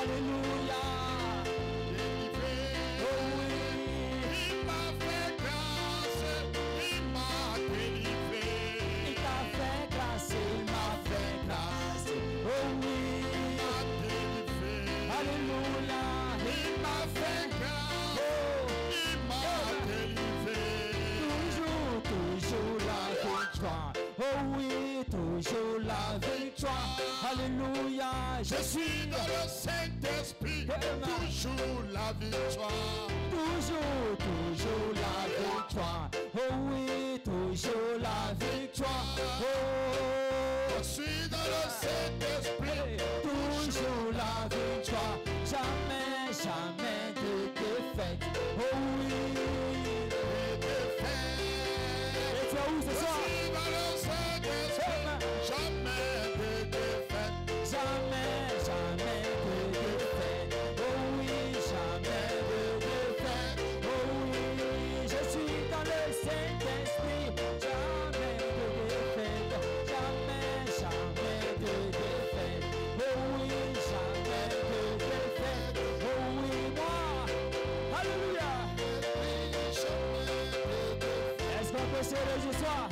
Alléluia. Oh oui. Il m'a fait grâce, il m'a délivré. Il t'a fait grâce, il m'a fait grâce. Oh oui. Il m'a délivré. Alléluia. Il m'a fait grâce, il m'a délivré. Toujours, toujours la victoire. Oh oui, toujours la victoire. Alléluia. Je suis dans le Saint-Esprit, toujours la victoire. Toujours, toujours la victoire. Oh oui, toujours la victoire. Oh, Je suis dans le Saint-Esprit, toujours la victoire. Jamais, jamais de défaite. Oh oui. Et tu es où ce je soir? suis dans le Saint-Esprit, jamais de défaite. Jamais, jamais de défaite. Oh oui, jamais de défaite. Oh oui, je suis dans le Saint-Esprit. Jamais de défaite. Jamais, jamais de défaite. Oh oui, jamais de défaite. Oh oui, moi. Alléluia. Est-ce qu'on peut se réjouir ce soir?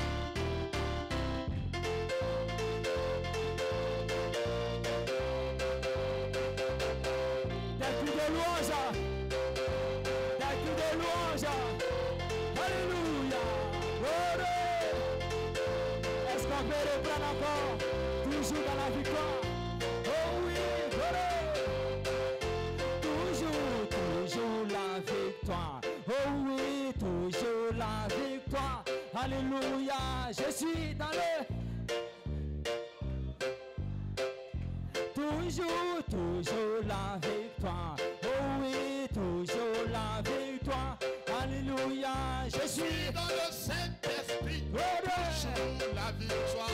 Des cris de louange. Des cris de louange. Alléluia. Est-ce qu'on peut reprendre encore? Toujours dans la victoire. Oh oui. Toujours, toujours la victoire. Oh oui, toujours la victoire. Alléluia. Je suis dans le... Toujours, toujours la victoire. Oh oui, toujours la victoire. Alléluia. Je suis Dans le Saint-Esprit, heureux. toujours la victoire.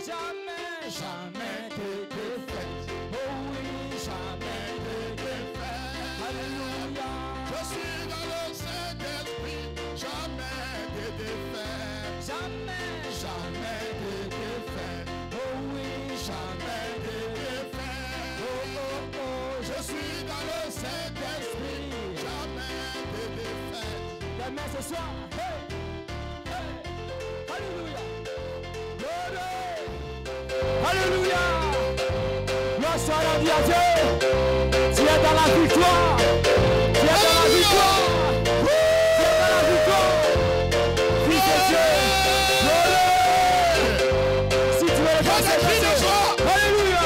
Jamais, jamais de défaite. Oh oui, jamais de défaite. Alléluia. Je suis dans le Saint-Esprit, jamais de défaite. Jamais, jamais de défaite. Oh oui, jamais de défaite. Oh, oh, oh, Je suis dans le Saint-Esprit, jamais de défaite. demain ce soir. Hey, hey. Alléluia. Glory. Alléluia. Gloire à Dieu. Tu es dans la victoire. Tu es dans la victoire. Tu es dans la victoire. Fils de Dieu. Glory. Si tu veux le passer, alléluia.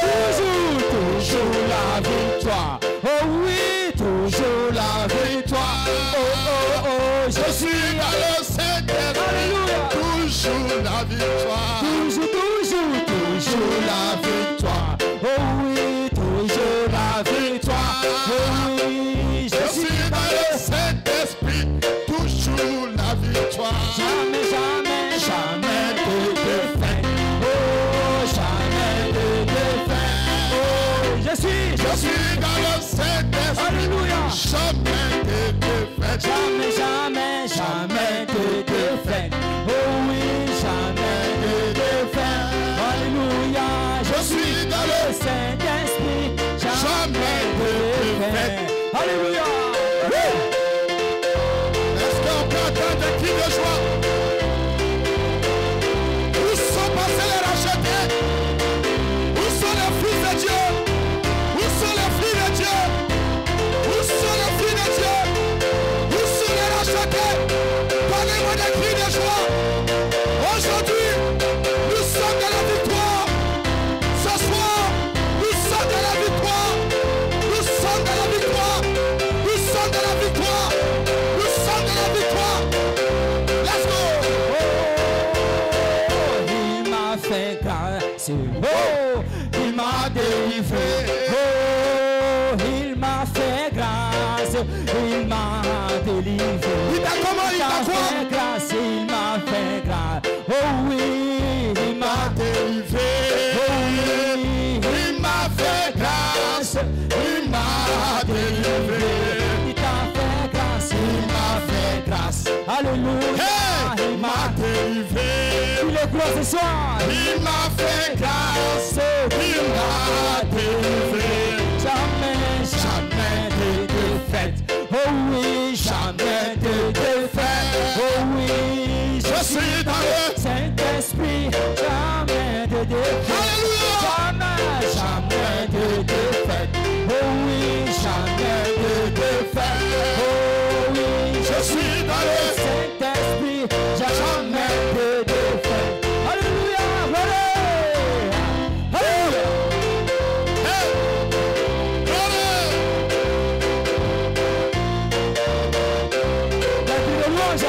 Toujours, toujours la victoire. Oh oui, toujours la victoire. Oh, oh, oh, je suis Dans le Saint-Esprit, Alléluia. toujours la victoire. Toujours, toujours, toujours la victoire. Oh oui, toujours la victoire. Oh oui, je Je suis suis dans le Saint-Esprit, toujours la victoire. jamais, jamais, jamais de défaite. Oh, jamais de défaite. Oh, je suis dans le Saint-Esprit, Alléluia. jamais de défaite. Jamais, jamais, jamais de défaite. Oh oui, jamais de défaite. Alléluia. Je suis dans le Saint-Esprit. Jamais de défaite. Alléluia. Est-ce qu'on peut entendre des cris de joie? Où sont passés les rachetés? Où sont les fils de Dieu? Où sont les filles de Dieu? Où sont les filles de Dieu? Où sont les rachetés? Donnez-moi des cris de joie. Aujourd'hui, nous sommes dans la victoire. Ce soir, nous sommes dans la victoire. Nous sommes dans la victoire. Nous sommes dans la victoire. Nous sommes dans la victoire. Let's go. Oh, il m'a fait grâce. Oh, il m'a délivré. Oh, il m'a fait grâce. Il m'a délivré. Il t'a comment? Il t'a quoi? fait grâce. Il m'a fait grâce. Oh oui, il m'a Délivré. Oh oui, Il m'a fait grâce. Il m'a délivré. il t'a fait grâce. Il m'a fait grâce. Alléluia. Hey! Il m'a Délivré. Il est ce soir. Il m'a fait grâce. Il m'a délivré. Saint-Esprit, jamais de défaite. Jamais, jamais de défaite. Oh oui, jamais de défaite. Oh oui, je suis dans le Saint-Esprit, jamais de défaite. Alléluia, Alléluia. La vie de louange.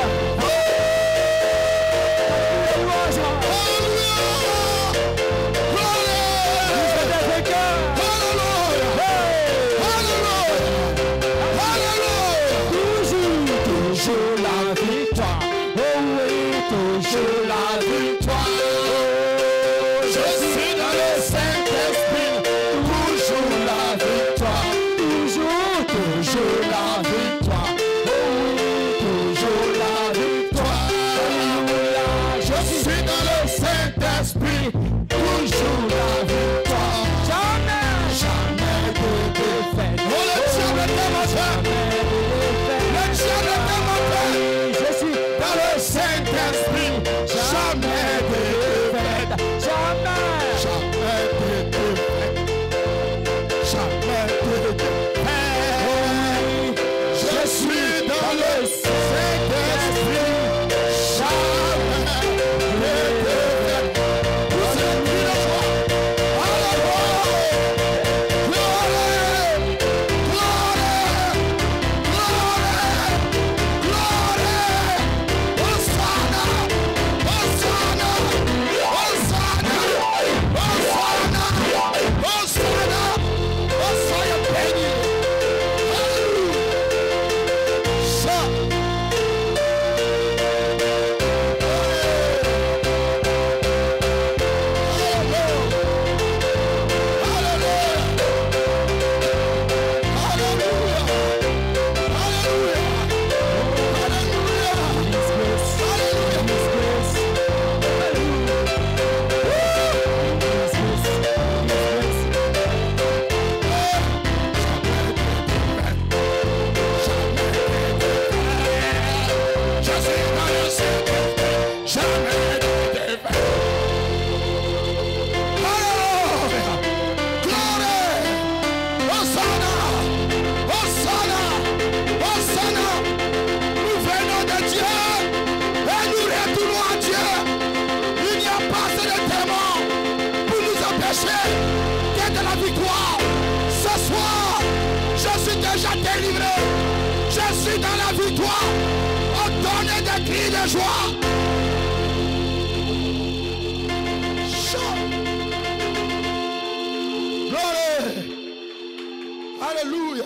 Alléluia.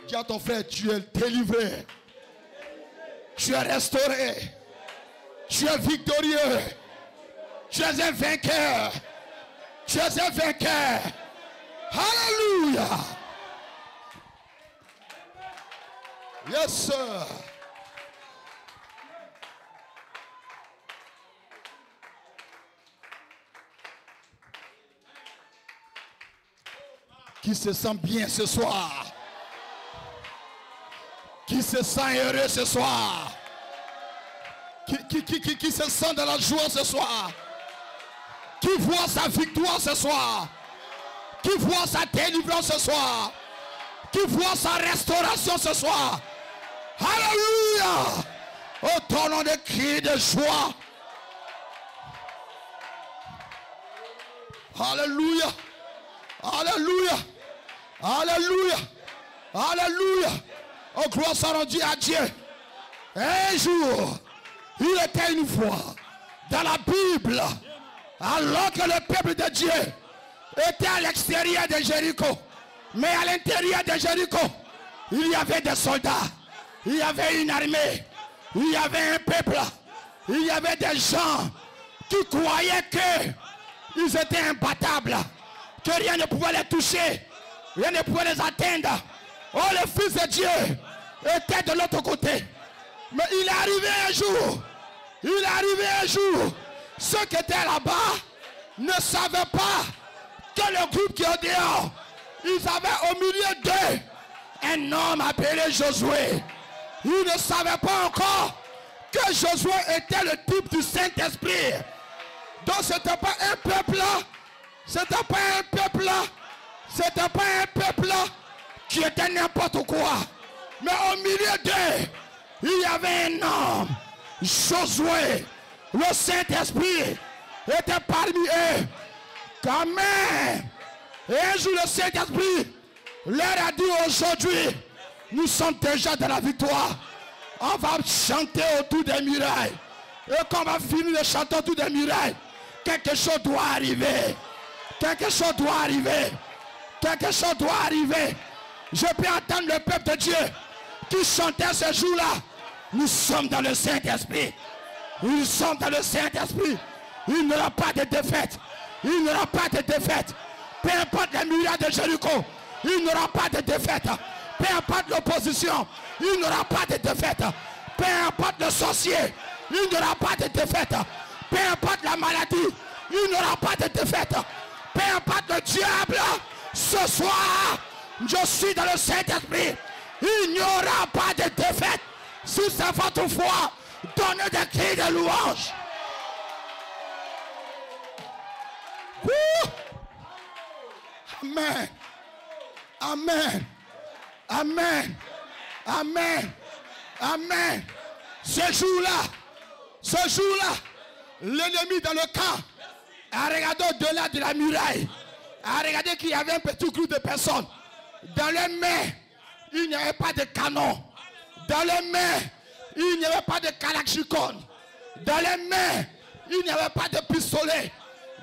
Dis à ton frère, tu es délivré. Tu es restauré. Tu es victorieux. Tu es un vainqueur. Tu es un vainqueur. Alléluia. Yes, sir. Qui se sent bien ce soir? Qui se sent heureux ce soir? Qui se sent dans la joie ce soir? Qui voit sa victoire ce soir? Qui voit sa délivrance ce soir? Qui voit sa restauration ce soir? Alléluia! Au ton de cris de joie. Alléluia! Alléluia! Alléluia! Alléluia! Oh, gloire soit rendue à Dieu. Un jour, il était une fois dans la Bible, alors que le peuple de Dieu était à l'extérieur de Jéricho. Mais à l'intérieur de Jéricho, il y avait des soldats, il y avait une armée, il y avait un peuple, il y avait des gens qui croyaient qu'ils étaient imbattables, que rien ne pouvait les toucher, rien ne pouvait les atteindre. Oh, le Fils de Dieu était de l'autre côté. Mais il est arrivé un jour, ceux qui étaient là-bas ne savaient pas que le groupe qui est dehors, ils avaient au milieu d'eux un homme appelé Josué. Ils ne savaient pas encore que Josué était le type du Saint-Esprit. Donc ce n'était pas un peuple là. C'était pas un peuple là. C'était pas un peuple là qui était n'importe quoi. Mais au milieu d'eux, il y avait un homme, Josué. Le Saint-Esprit était parmi eux. Quand même. Et un jour le Saint-Esprit leur a dit aujourd'hui, nous sommes déjà dans la victoire. On va chanter autour des murailles. Et quand on va finir de chanter autour des murailles, quelque chose doit arriver. Quelque chose doit arriver. Quelque chose doit arriver. Je peux entendre le peuple de Dieu qui chantait ce jour-là. Nous sommes dans le Saint-Esprit. Nous sommes dans le Saint-Esprit. Il n'y aura pas de défaite. Il n'y aura pas de défaite. Peu importe les murailles de Jéricho, il n'y aura pas de défaite. Peu importe l'opposition, il n'y aura pas de défaite. Peu importe le sorcier, il n'y aura pas de défaite. Peu importe la maladie, il n'y aura pas de défaite. Peu importe le diable, ce soir, je suis dans le Saint-Esprit. Il n'y aura pas de défaite. Si c'est votre foi, donnez des cris de louange. Amen. Amen. Amen. Amen. Amen. Ce jour-là, l'ennemi dans le camp a regardé au-delà de la muraille, a regardé qu'il y avait un petit groupe de personnes. Dans les mains, il n'y avait pas de canon. Dans les mains, il n'y avait pas de kalachnikov. Dans les mains, il n'y avait pas de pistolet.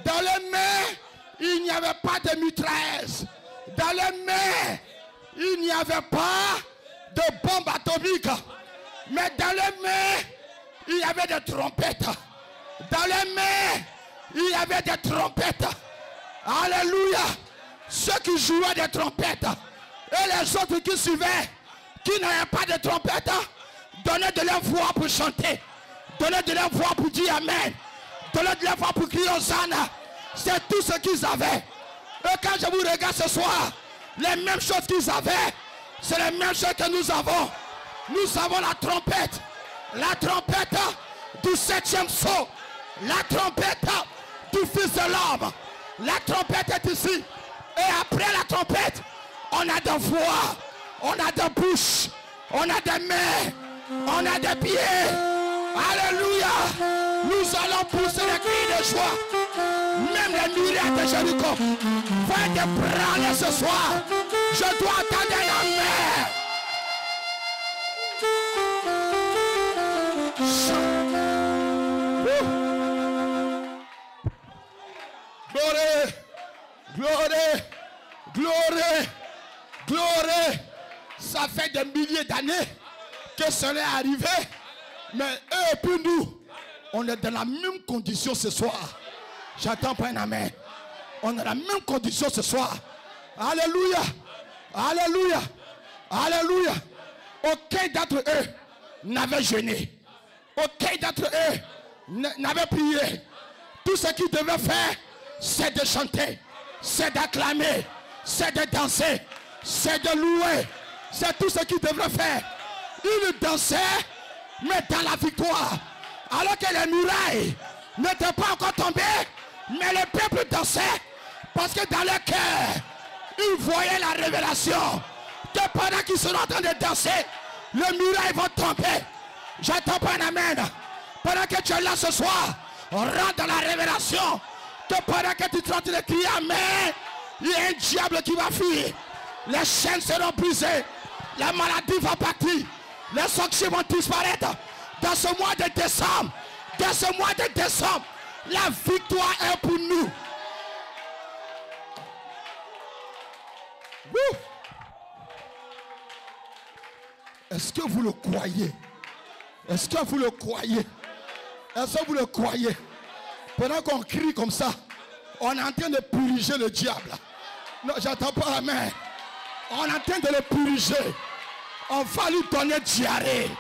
Dans les mains, il n'y avait pas de mitrailleuse. Dans les mains, il n'y avait pas de bombes atomiques. Mais dans les mains, il y avait des trompettes. Dans les mains, il y avait des trompettes. Alléluia. Ceux qui jouaient des trompettes et les autres qui suivaient, qui n'avaient pas de trompettes, donnaient de leur voix pour chanter. Donnaient de leur voix pour dire Amen. Donnaient de leur voix pour crier Hosanna. C'est tout ce qu'ils avaient. Et quand je vous regarde ce soir, les mêmes choses qu'ils avaient, c'est les mêmes choses que nous avons. Nous avons la trompette du 7e sceau, la trompette du Fils de l'homme. La trompette est ici. Et après la trompette, on a des voix, on a des bouches, on a des mains, on a des pieds. Alléluia. Nous allons pousser les cris de joie. Même les murailles de Jéricho vont être ébranlées ce soir. Je dois attendre la mer. Gloire, gloire, gloire, gloire. Ça fait des milliers d'années que cela est arrivé. Mais eux et puis nous, on est dans la même condition ce soir. J'attends pas un amen. On est dans la même condition ce soir. Alléluia. Alléluia. Alléluia. Aucun d'entre eux n'avait jeûné. Aucun d'entre eux n'avait prié. Tout ce qu'ils devaient faire, c'est de chanter, c'est d'acclamer, c'est de danser, c'est de louer. C'est tout ce qu'ils devraient faire. Ils dansaient, mais dans la victoire. Alors que les murailles n'étaient pas encore tombées, mais le peuple dansait parce que dans leur cœur, ils voyaient la révélation que pendant qu'ils sont en train de danser, les murailles vont tomber. J'attends pas un amen. Pendant que tu es là ce soir, on rentre dans la révélation que pendant que tu es en train de crier amen, il y a un diable qui va fuir. Les chaînes seront brisées, la maladie va partir, les sorciers vont disparaître. Dans ce mois de décembre, la victoire est pour nous. Est-ce que vous le croyez? Est-ce que vous le croyez? Est-ce que vous le croyez? Pendant qu'on crie comme ça, on est en train de purger le diable. Non, j'attends pas amen. On est en train de le purger. On va lui donner diarrhée.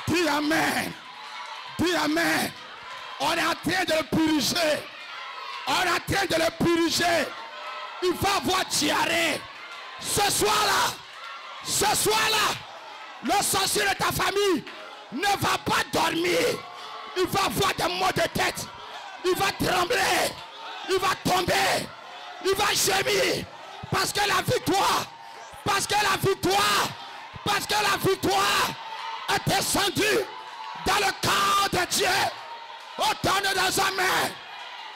Dis amen. Dis amen. On est en train de le purger. On est en train de le purger. Il va avoir diarrhée. Ce soir-là, le sorcier de ta famille ne va pas dormir. Il va avoir des maux de tête. Il va trembler. Il va tomber. Il va gémir. Parce que la victoire, parce que la victoire, parce que la victoire est descendue dans le camp de Dieu. Oh, donnez des amen.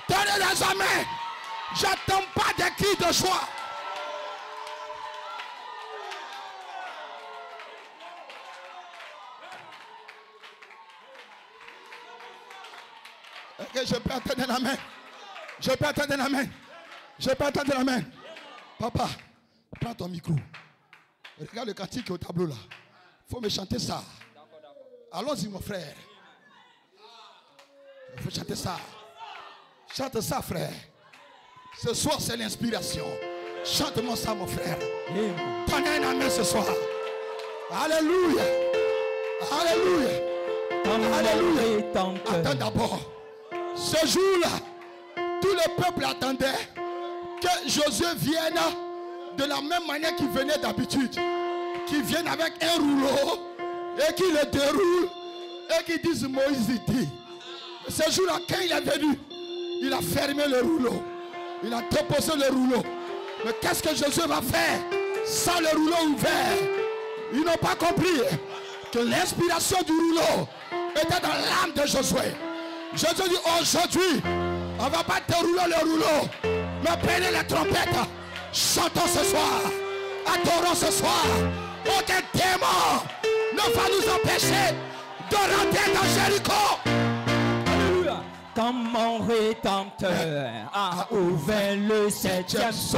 Donnez des amen. J'attends pas des cris de joie. Okay, je peux entendre la main. Je peux entendre la main. Je peux entendre la main. Papa, prends ton micro. Regarde le cantique au tableau là. Il faut me chanter ça. Allons-y mon frère. Il faut chanter ça. Chante ça frère. Ce soir c'est l'inspiration. Chante-moi ça mon frère. Donnez un amen ce soir. Alléluia. Alléluia. Alléluia. Attends d'abord. Ce jour-là, tout le peuple attendait que Josué vienne de la même manière qu'il venait d'habitude. Qu'il vienne avec un rouleau et qu'il le déroule et qu'il dise Moïse dit. Ce jour-là, quand il est venu, il a fermé le rouleau. Il a déposé le rouleau. Mais qu'est-ce que Josué va faire sans le rouleau ouvert? Ils n'ont pas compris que l'inspiration du rouleau était dans l'âme de Josué. Josué dit aujourd'hui, on ne va pas dérouler le rouleau, mais prenez les trompettes. Chantons ce soir, adorons ce soir. Aucun démon ne va nous empêcher de rentrer dans Jéricho. Alléluia. Quand mon rédempteur a ouvert le 7e sceau,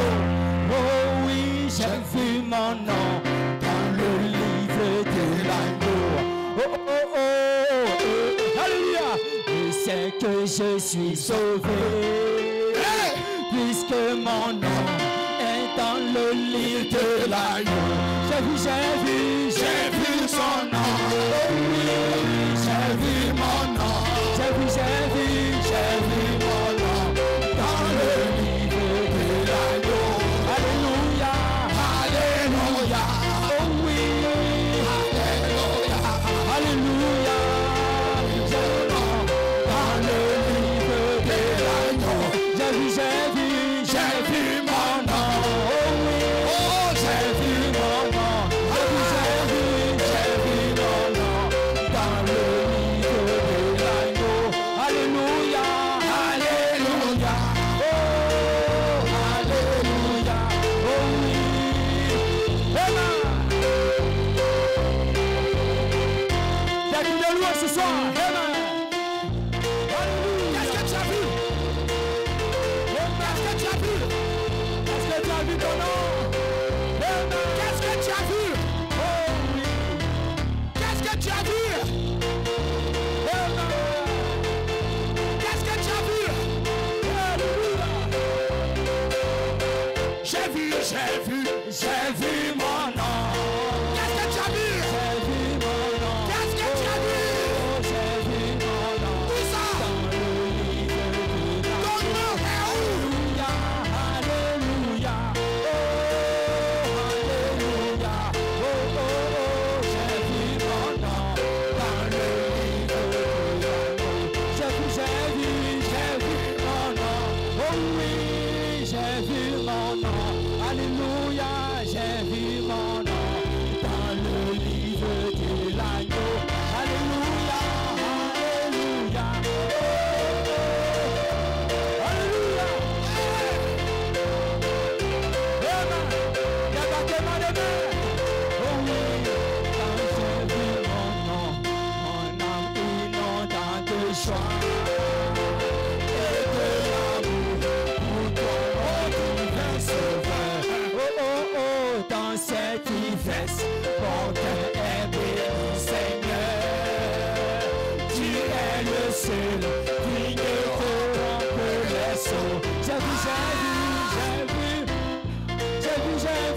oh oui, j'ai vu mon nom dans le livre de l'agneau. Oh, oh, oh, oh, oh. Alléluia. Je sais que je suis sauvé, puisque mon nom est dans le livre de l'agneau. J'ai vu son nom. Oh oui, j'ai vu mon nom. J'ai vu mon nom dans le livre de l'agneau. Alléluia, alléluia. Oh oui, alléluia, alléluia. J'ai mon nom dans le livre de l'agneau. J'ai vu mon nom. Oh oui, oh j'ai vu mon nom. J'ai vu mon nom dans le livre de l'agneau. Alléluia, alléluia. Oh, alléluia. Oh oui. Amen. Il y a une louange ce soir. Amen. Qu'est-ce que tu as vu? Qu'est-ce que tu as vu? Qu'est-ce que tu as vu ton nom? Qu'est-ce que tu as vu? Oh oui. Qu'est-ce que tu as vu? Qu'est-ce que tu as vu? J'ai vu mon nom. Qu'est-ce que tu as vu? J'ai vu mon nom. Qu'est-ce que tu as vu? J'ai vu mon nom. Où ça? Dans le livre de l'agneau. Ton nom est où? Alléluia, alléluia. Oh, alléluia. Oh, oh, oh. J'ai vu mon nom dans le livre de l'agneau. J'ai vu mon nom. Oh oui, j'ai vu mon nom. Alléluia, j'ai vu mon nom dans le livre de l'agneau. Alléluia, alléluia. Alléluia. Amen. Il y a pas que mon aimé. Oh oui, quand j'ai vu mon nom, mon âme inondante de joie et de l'amour pour toi, mon divin sauveur. Oh, oh, oh, dans cette ivresse, mon cœur est béni, Seigneur. Tu es le seul digne de rompre les seaux. J'ai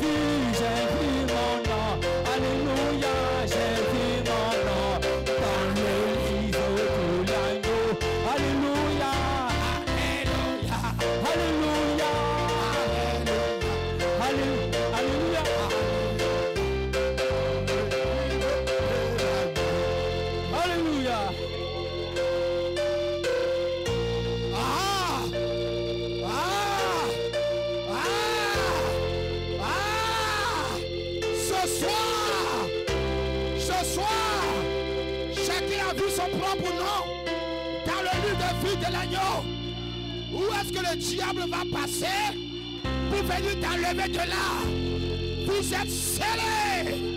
vu mon nom. Alléluia, j'ai vu mon nom dans le livre de l'agneau. Alléluia, alléluia, alléluia, alléluia, alléluia. de l'agneau. Où est-ce que le diable va passer pour venir t'enlever de là? Vous êtes scellés.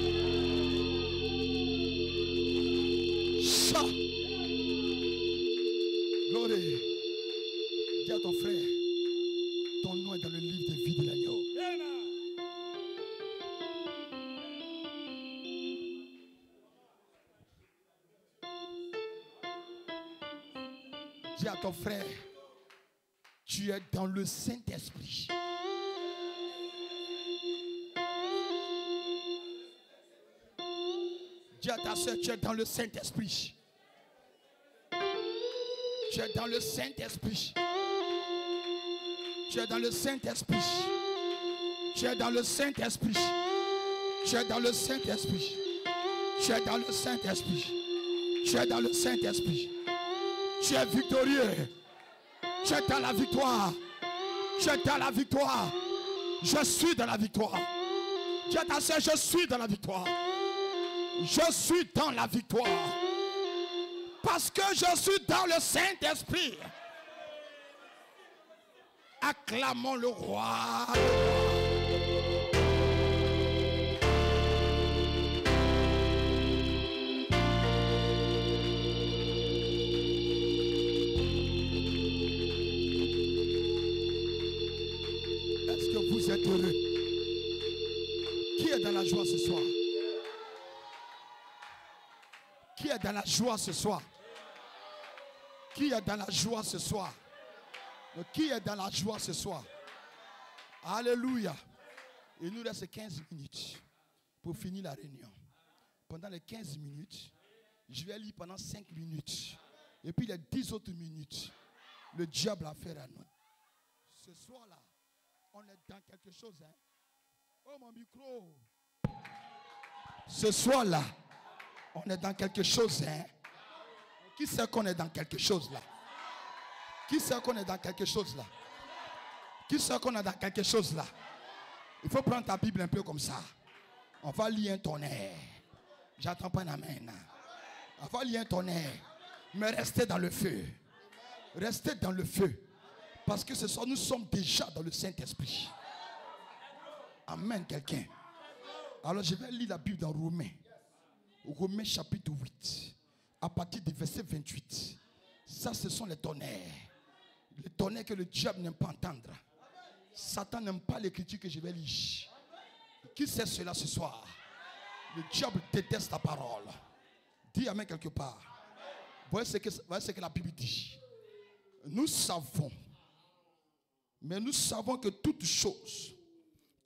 Glory. Dis à ton frère, ton nom est dans le livre de vie de l'agneau. Dis à ton frère, tu es dans le Saint-Esprit. Dis à ta soeur, tu es dans le Saint-Esprit. Tu es dans le Saint-Esprit. Tu es dans le Saint-Esprit. Tu es dans le Saint-Esprit. Tu es dans le Saint-Esprit. Tu es dans le Saint-Esprit. Tu es dans le Saint-Esprit. Tu es victorieux. Tu es dans la victoire. Tu es dans la victoire. Je suis dans la victoire. Dis à ta soeur, je suis dans la victoire. Je suis dans la victoire. Parce que je suis dans le Saint-Esprit. Acclamons le roi. Est-ce que vous êtes heureux? Qui est dans la joie ce soir? Qui est dans la joie ce soir? Qui est dans la joie ce soir? Qui est dans la joie ce soir? Alléluia. Il nous reste 15 minutes pour finir la réunion. Pendant les 15 minutes, je vais lire pendant 5 minutes. Et puis les 10 autres minutes, le diable a fait à nous. Ce soir-là, on est dans quelque chose. Hein? Oh mon micro. Ce soir-là, on est dans quelque chose. Hein? Qui sait qu'on est dans quelque chose là? Qui sait qu'on est dans quelque chose là? Qui sait qu'on est dans quelque chose là? Il faut prendre ta Bible un peu comme ça. On va lire un tonnerre. J'attends pas un amen. On va lire un tonnerre. Mais restez dans le feu. Restez dans le feu. Parce que ce soir, nous sommes déjà dans le Saint-Esprit. Amen, quelqu'un. Alors, je vais lire la Bible dans Romains. Romains chapitre 8. À partir du verset 28. Ça, ce sont les tonnerres. Les tonnerres que le diable n'aime pas entendre. Satan n'aime pas l'écriture que je vais lire. Qui sait cela ce soir? Le diable déteste la parole. Dis amen quelque part. Voyez ce que la Bible dit. Nous savons, mais nous savons que toutes choses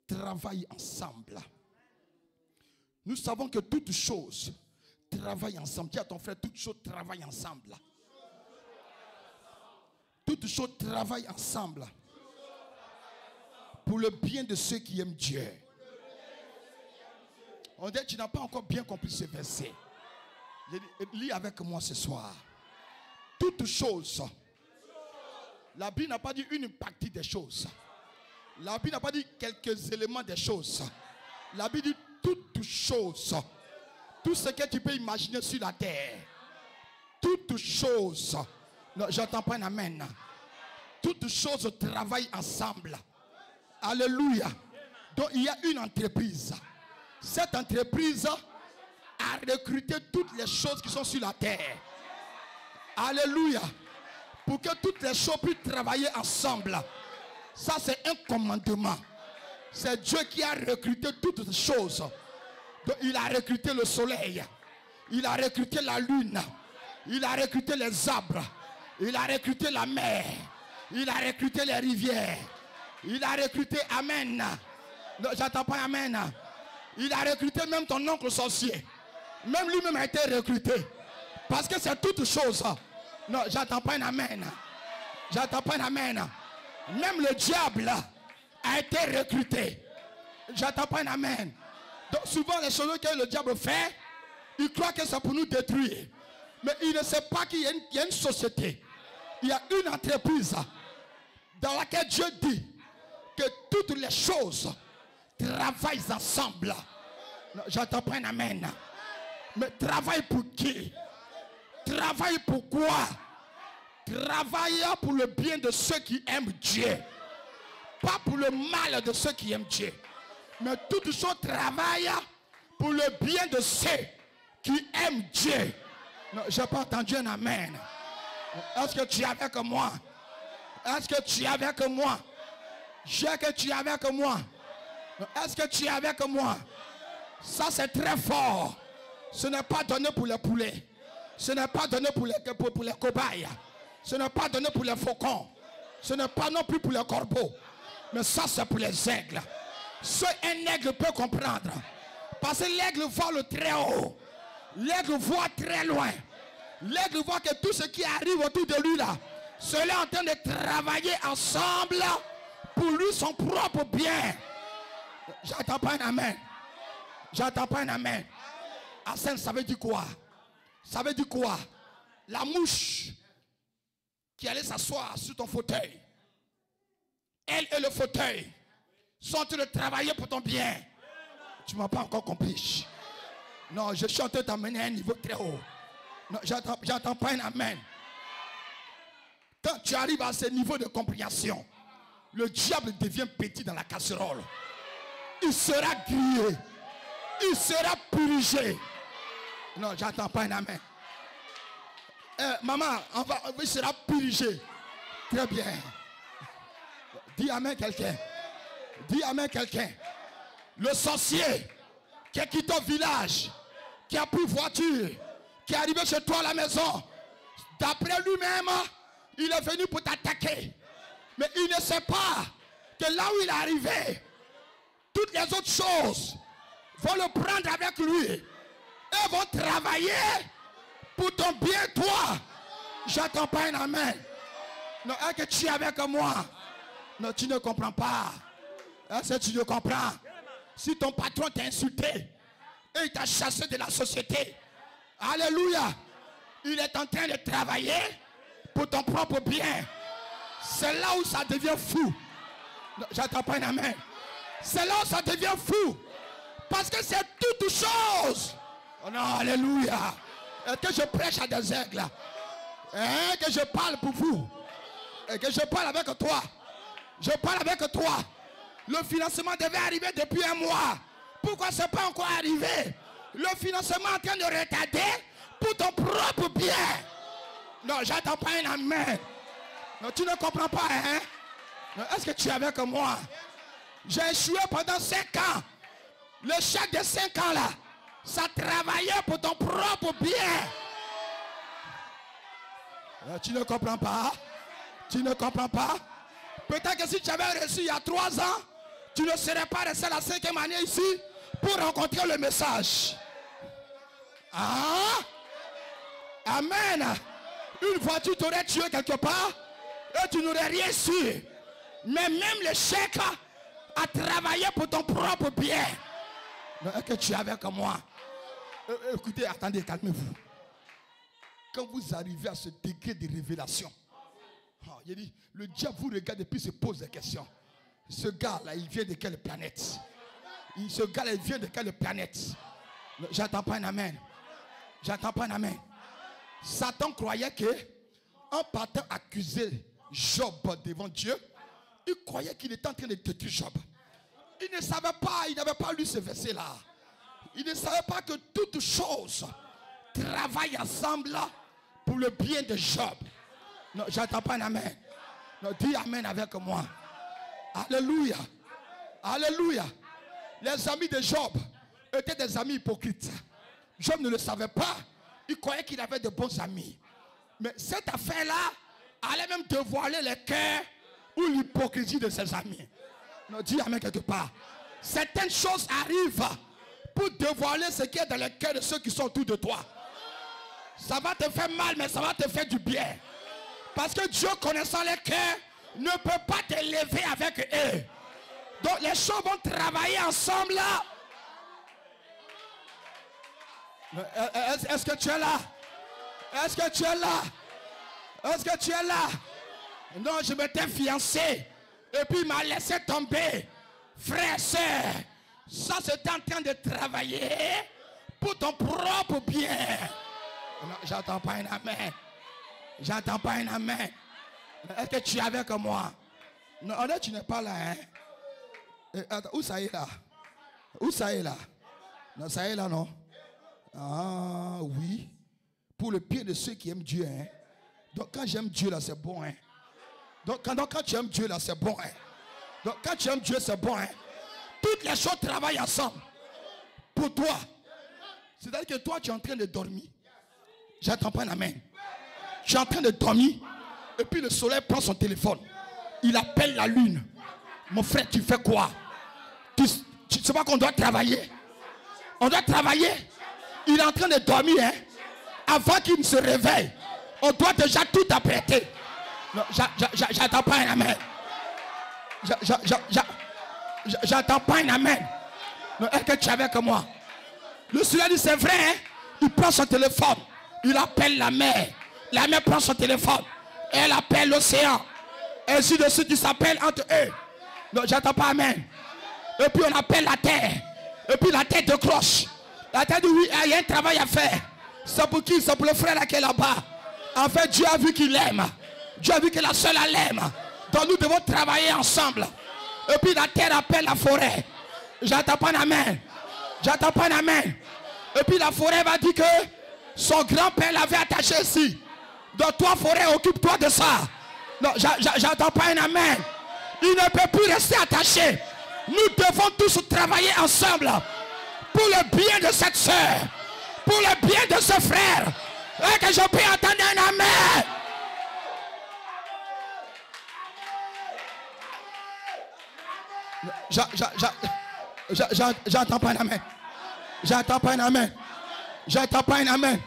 travaillent ensemble. Nous savons que toutes choses travaillent ensemble. Dis à ton frère, toutes choses travaillent ensemble. Toutes choses travaillent ensemble pour le bien de ceux qui aiment Dieu. On dit, tu n'as pas encore bien compris ce verset. Lis avec moi ce soir. Toutes choses. La Bible n'a pas dit une partie des choses. La Bible n'a pas dit quelques éléments des choses. La Bible dit toutes choses. Tout ce que tu peux imaginer sur la terre. Toutes choses. J'entends pas un amen. Toutes choses travaillent ensemble. Alléluia. Donc il y a une entreprise. Cette entreprise a recruté toutes les choses qui sont sur la terre. Alléluia. Pour que toutes les choses puissent travailler ensemble. Ça c'est un commandement. C'est Dieu qui a recruté toutes les choses. Donc, il a recruté le soleil. Il a recruté la lune. Il a recruté les arbres. Il a recruté la mer. Il a recruté les rivières. Il a recruté, amen. J'attends pas amen. Il a recruté même ton oncle sorcier. Même lui-même a été recruté. Parce que c'est toute chose. Non, j'attends pas un amen. J'attends pas un amen. Même le diable a été recruté. J'attends pas un amen. Donc souvent les choses que le diable fait, il croit que c'est pour nous détruire. Mais il ne sait pas qu'il y a une société. Il y a une entreprise dans laquelle Dieu dit que toutes les choses travaillent ensemble. J'attends pas un amen. Mais travaille pour qui? Travaille pour quoi? Travaille pour le bien de ceux qui aiment Dieu. Pas pour le mal de ceux qui aiment Dieu. Mais toute chose travaille pour le bien de ceux qui aiment Dieu. Non, je n'ai pas entendu un amen. Est-ce que tu es avec moi? Est-ce que tu es avec moi? J'ai que tu es avec moi. Est-ce que tu es avec moi? Ça c'est très fort. Ce n'est pas donné pour les poulets. Ce n'est pas donné pour les cobayes. Ce n'est pas donné pour les faucons. Ce n'est pas non plus pour les corbeaux. Mais ça c'est pour les aigles. Ce un aigle peut comprendre. Parce que l'aigle vole très haut. L'aigle voit très loin. L'aigle voit que tout ce qui arrive autour de lui là, cela est en train de travailler ensemble pour lui son propre bien. J'attends pas un amen. J'attends pas un amen. Asen, ça veut dire quoi? Ça veut dire quoi? La mouche qui allait s'asseoir sur ton fauteuil, elle et le fauteuil sont en train de travailler pour ton bien. Tu ne m'as pas encore compris. Non, je suis en train de t'amener à un niveau très haut. Non, j'attends pas un amen. Quand tu arrives à ce niveau de compréhension, le diable devient petit dans la casserole. Il sera grillé. Il sera purgé. Non, j'attends pas un amen. Maman, il sera purgé. Très bien. Dis amen quelqu'un. Dis amen quelqu'un. Le sorcier qui a quitté ton village, qui a pris voiture, qui est arrivé chez toi à la maison, d'après lui-même, il est venu pour t'attaquer. Mais il ne sait pas que là où il est arrivé, toutes les autres choses vont le prendre avec lui et vont travailler pour ton bien, toi. J'attends pas un amen. Non, est-ce que tu es avec moi? Non, tu ne comprends pas. Est-ce que tu ne comprends? Si ton patron t'a insulté et il t'a chassé de la société, alléluia, il est en train de travailler pour ton propre bien. C'est là où ça devient fou. J'attends pas un amen. C'est là où ça devient fou. Parce que c'est toute chose. Oh non, alléluia. Est-ce que je prêche à des aigles? Que je parle pour vous? Et que je parle avec toi? Je parle avec toi. Le financement devait arriver depuis un mois. Pourquoi ce n'est pas encore arrivé? Le financement est en train de retarder pour ton propre bien. Non, j'attends pas un amen. Non, tu ne comprends pas, hein? Est-ce que tu es avec moi? J'ai échoué pendant 5 ans. Le chèque de 5 ans là, ça travaillait pour ton propre bien. Tu ne comprends pas? Tu ne comprends pas? Peut-être que si tu avais reçu il y a 3 ans, tu ne serais pas resté la 5e année ici pour rencontrer le message. Ah? Amen. Une voiture t'aurait tué quelque part et tu n'aurais rien su. Mais même le chèque a travaillé pour ton propre bien. Est-ce que tu es avec moi? Écoutez, attendez, calmez-vous. Quand vous arrivez à ce degré de révélation, il dit, le diable vous regarde et puis se pose des questions. Ce gars-là, il vient de quelle planète? Ce gars-là, il vient de quelle planète? J'attends pas un amen. J'attends pas un amen. Satan croyait que, en partant accuser Job devant Dieu, il croyait qu'il était en train de détruire Job. Il ne savait pas, il n'avait pas lu ce verset-là. Il ne savait pas que toutes choses travaillent ensemble pour le bien de Job. Non, j'attends pas un amen. Non, dis amen avec moi. Alléluia. Alléluia. Les amis de Job étaient des amis hypocrites. Job ne le savait pas. Il croyait qu'il avait de bons amis. Mais cette affaire-là allait même dévoiler les cœurs ou l'hypocrisie de ses amis. Non, dis amen quelque part. Certaines choses arrivent pour dévoiler ce qui est dans le cœur de ceux qui sont autour de toi. Ça va te faire mal, mais ça va te faire du bien. Parce que Dieu, connaissant les cœurs, ne peut pas t'élever avec eux. Donc les choses vont travailler ensemble là. Est-ce que tu es là? Est-ce que tu es là? Est-ce que tu es là? Non, je m'étais fiancé. Et puis il m'a laissé tomber. Frère, sœur, ça c'est en train de travailler pour ton propre bien. Non, j'attends pas un amen. J'entends pas un amen. Est-ce que tu es avec moi? Non, tu n'es pas là. Hein? Attends, où ça est là? Où ça est là? Non, ça est là, non? Ah, oui. Pour le pied de ceux qui aiment Dieu. Hein? Donc, quand j'aime Dieu, là, c'est bon. Hein? Donc, quand tu aimes Dieu, là, c'est bon. Hein? Donc, quand tu aimes Dieu, c'est bon. Hein? Toutes les choses travaillent ensemble. Pour toi. C'est-à-dire que toi, tu es en train de dormir. J'attends pas un amen. Tu es en train de dormir. Et puis le soleil prend son téléphone. Il appelle la lune. Mon frère, tu fais quoi? Tu sais pas qu'on doit travailler? On doit travailler. Il est en train de dormir. Hein? Avant qu'il ne se réveille, on doit déjà tout apprêter. J'attends pas un amen. J'attends pas un amen. Est-ce que tu es avec moi? Le soleil dit c'est vrai. Hein? Il prend son téléphone. Il appelle la mer. La mer prend son téléphone. Elle appelle l'océan. Ainsi de suite, ils s'appellent entre eux. Non, j'attends pas amen. Et puis on appelle la terre. Et puis la terre décroche. La terre dit oui, il y a un travail à faire. C'est pour qui? C'est pour le frère là qui est là-bas. En fait, Dieu a vu qu'il l'aime. Dieu a vu que la seule l'aime. Donc nous devons travailler ensemble. Et puis la terre appelle la forêt. J'attends pas un amen. J'attends pas un amen. Et puis la forêt va dire que son grand-père l'avait attaché ici. Donc toi, forêt, occupe-toi de ça. Non, j'attends pas un amen. Il ne peut plus rester attaché. Nous devons tous travailler ensemble. Pour le bien de cette soeur. Pour le bien de ce frère. Et que je peux entendre un amen. J'entends pas un amen. J'entends pas un amen. J'entends pas un amen.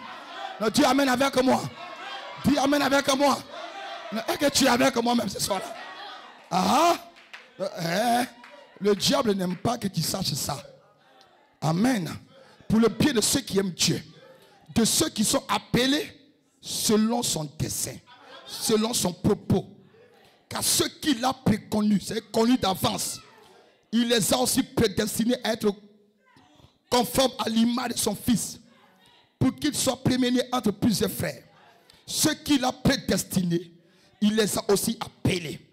Non, dis amen avec moi. Dis amen avec moi. Est-ce que tu es avec moi même ce soir-là? Ah, le diable n'aime pas que tu saches ça. Amen. Pour le bien de ceux qui aiment Dieu. De ceux qui sont appelés selon son dessein. Selon son propos. Car ceux qu'il a préconnus, c'est connu d'avance. Il les a aussi prédestinés à être conformes à l'image de son fils. Pour qu'il soit premier-né entre plusieurs frères. Ceux qu'il a prédestinés, il les a aussi appelés.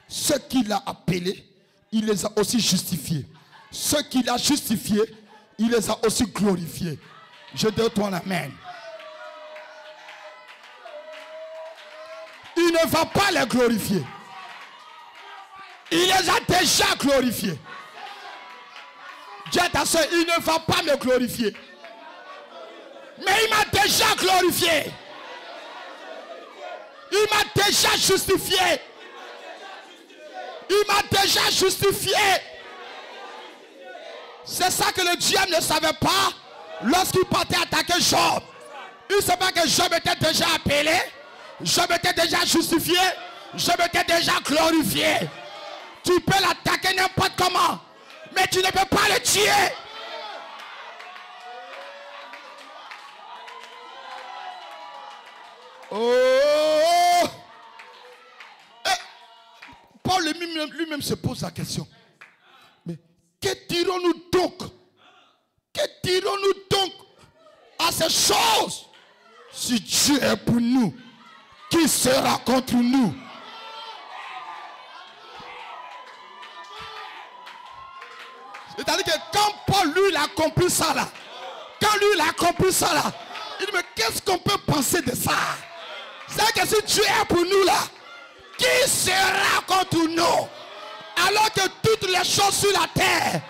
Ceux qu'il a appelés, il les a aussi justifiés. Ceux qu'il a justifiés, il les a aussi glorifiés. Je te donne amen. Il ne va pas les glorifier. Il les a déjà glorifiés. Dis à ta soeur, il ne va pas me glorifier. Mais il m'a déjà glorifié. Il m'a déjà justifié. Il m'a déjà justifié. C'est ça que le diable ne savait pas lorsqu'il partait attaquer Job. Il ne savait pas que Job était déjà appelé. Job était déjà justifié. Job était déjà glorifié. Tu peux l'attaquer n'importe comment. Mais tu ne peux pas le tuer. Oh! Paul lui-même se pose la question. Mais que dirons-nous donc? Que dirons-nous donc à ces choses? Si Dieu est pour nous, qui sera contre nous? C'est-à-dire que quand Paul lui il a compris ça là, il dit mais qu'est-ce qu'on peut penser de ça? C'est que si Dieu est pour nous là, qui sera contre nous? Alors que toutes les choses sur la terre,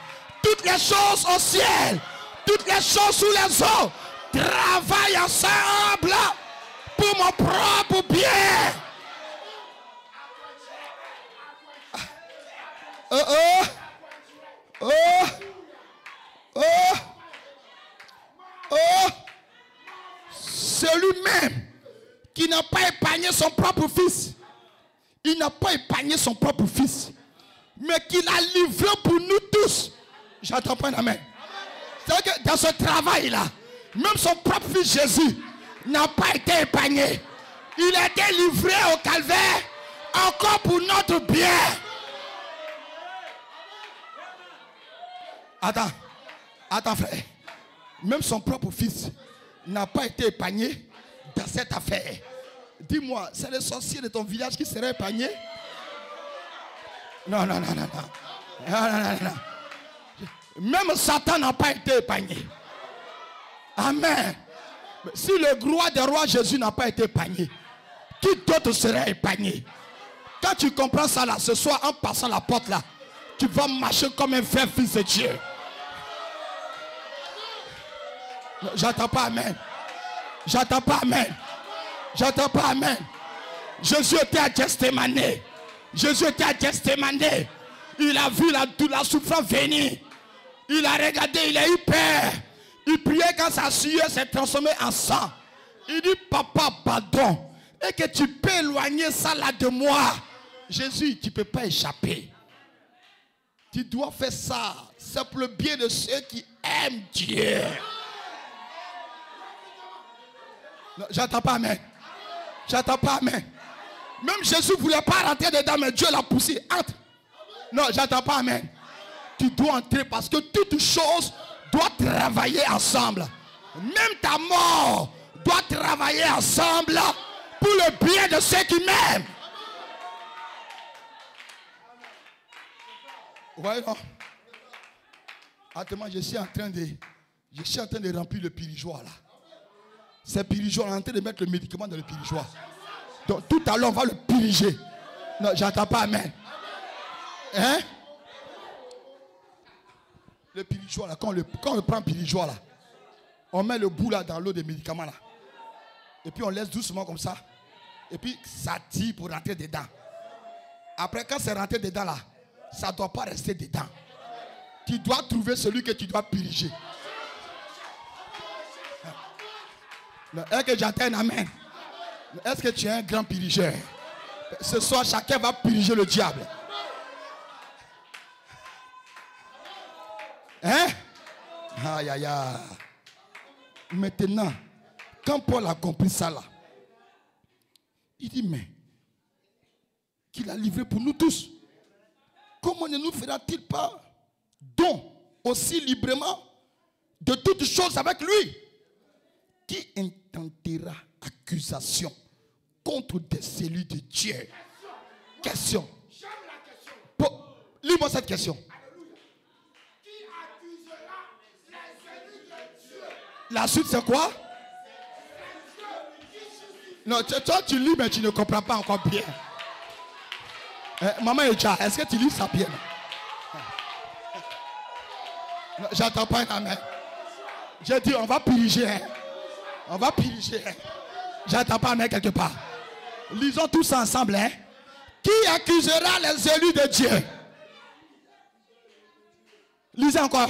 toutes les choses au ciel, toutes les choses sous les eaux travaillent ensemble pour mon propre bien. Celui-même qui n'a pas épargné son propre fils. Il n'a pas épargné son propre fils. Mais qu'il a livré pour nous tous. J'attends pas un amen. C'est-à-dire que dans ce travail-là, même son propre fils Jésus n'a pas été épargné. Il a été livré au calvaire encore pour notre bien. Attends frère. Même son propre fils n'a pas été épargné dans cette affaire. Dis-moi, c'est les sorciers de ton village qui seraient épargnés? Non. Non. Même Satan n'a pas été épargné. Amen. Si le roi des rois Jésus n'a pas été épargné, qui d'autre serait épargné? Quand tu comprends ça là, ce soir en passant la porte là, tu vas marcher comme un vrai fils de Dieu. J'entends pas amen. J'entends pas amen. J'entends pas amen. Jésus était à Gethsémane. Jésus était à Gethsémane. Il a vu la souffrance venir. Il a regardé, il a eu peur. Il priait quand sa sueur s'est transformée en sang. Il dit, papa, pardon. Et que tu peux éloigner ça là de moi. Jésus, tu ne peux pas échapper. Tu dois faire ça. C'est pour le bien de ceux qui aiment Dieu. J'entends pas amen. J'entends pas amen. Même Jésus ne voulait pas rentrer dedans, mais Dieu l'a poussé. Entre. Non, j'entends pas amen. Tu dois entrer parce que toutes choses doivent travailler ensemble. Même ta mort doit travailler ensemble pour le bien de ceux qui m'aiment. Ouais, non. Attends, je suis en train de remplir le pirigeoir là. C'est pirigeoir, on est en train de mettre le médicament dans le pirigeoir. Donc tout à l'heure on va le piriger. Non, j'entends pas amen. Hein? Le pirigeoir là, quand on prend le pirigeoir là, on met le bout là dans l'eau des médicaments là. Et puis on laisse doucement comme ça. Et puis ça tire pour rentrer dedans. Après quand c'est rentré dedans là, ça ne doit pas rester dedans. Tu dois trouver celui que tu dois piriger. Est-ce que j'entends un amen? Est-ce que tu es un grand pirigeur? Ce soir, chacun va piriger le diable. Hein? Aïe, aïe, aïe. Maintenant, quand Paul a compris ça là, il dit, mais qu'il a livré pour nous tous, comment ne nous fera-t-il pas don aussi librement de toutes choses avec lui? Qui intentera accusation contre des élus de Dieu? Question. Lis-moi cette question. Qui accusera les élus de Dieu? La suite c'est quoi? Non, toi tu lis mais tu ne comprends pas encore bien. Maman Eja, est-ce que tu lis ça bien? J'entends pas un amen. J'ai dit on va piriger. Hein? On va piriger. Hein? J'entends pas amen quelque part. Lisons tous ensemble. Hein? Qui accusera les élus de Dieu? Lisez encore.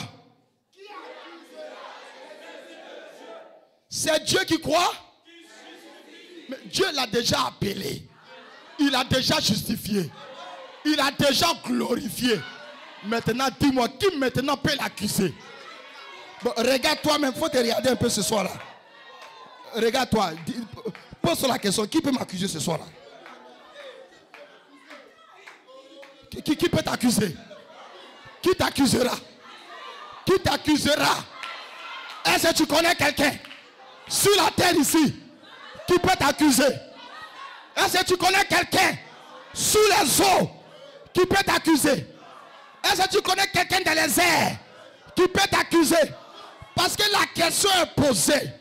C'est Dieu qui croit. Mais Dieu l'a déjà appelé. Il a déjà justifié. Il a déjà glorifié. Maintenant, dis-moi, qui maintenant peut l'accuser? Bon, regarde toi-même, il faut te regarder un peu ce soir-là. Regarde-toi. Pose la question, qui peut m'accuser ce soir-là? Qui peut t'accuser? Qui t'accusera? Qui t'accusera? Est-ce que tu connais quelqu'un sur la terre ici qui peut t'accuser? Est-ce que tu connais quelqu'un sous les eaux qui peut t'accuser? Est-ce que tu connais quelqu'un dans les airs qui peut t'accuser? Parce que la question est posée.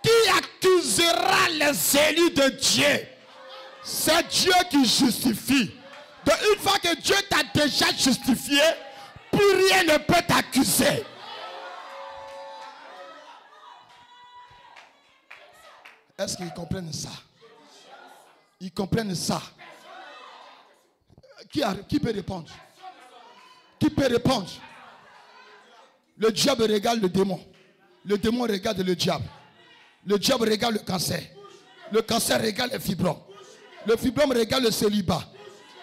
Qui accusera les élus de Dieu? C'est Dieu qui justifie. Donc une fois que Dieu t'a déjà justifié, plus rien ne peut t'accuser. Est-ce qu'ils comprennent ça? Ils comprennent ça. Qui peut répondre? Qui peut répondre? Le diable regarde le démon. Le démon regarde le diable. Le diable regarde le cancer. Le cancer regarde les fibromes. Le fibrome regarde le célibat.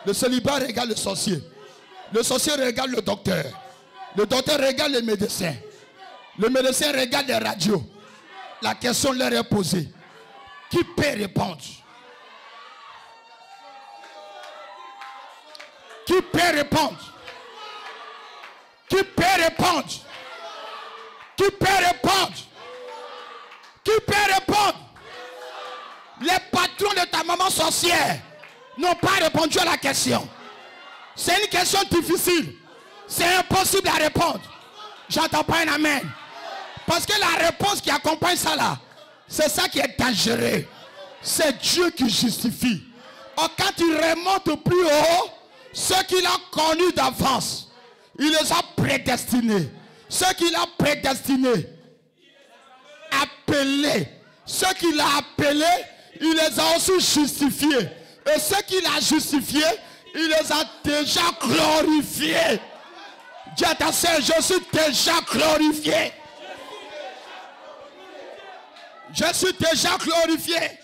Le célibat regarde le sorcier. Le sorcier regarde le docteur. Le docteur regarde les médecins. Le médecin regarde les radios. La question leur est posée. Qui peut répondre? Qui peut répondre? Qui peut répondre? Qui peut répondre? Qui peut répondre? Les patrons de ta maman sorcière n'ont pas répondu à la question. C'est une question difficile. C'est impossible à répondre. J'entends pas un amen. Parce que la réponse qui accompagne ça là, c'est ça qui est dangereux. C'est Dieu qui justifie. Or, quand il remonte plus haut, ceux qu'il a connus d'avance, il les a prédestinés. Ceux qu'il a prédestinés, appelés. Ceux qu'il a appelés, il les a aussi justifiés. Et ceux qu'il a justifiés, il les a déjà glorifiés. Dis à ta soeur, je suis déjà glorifié. Je suis déjà glorifié.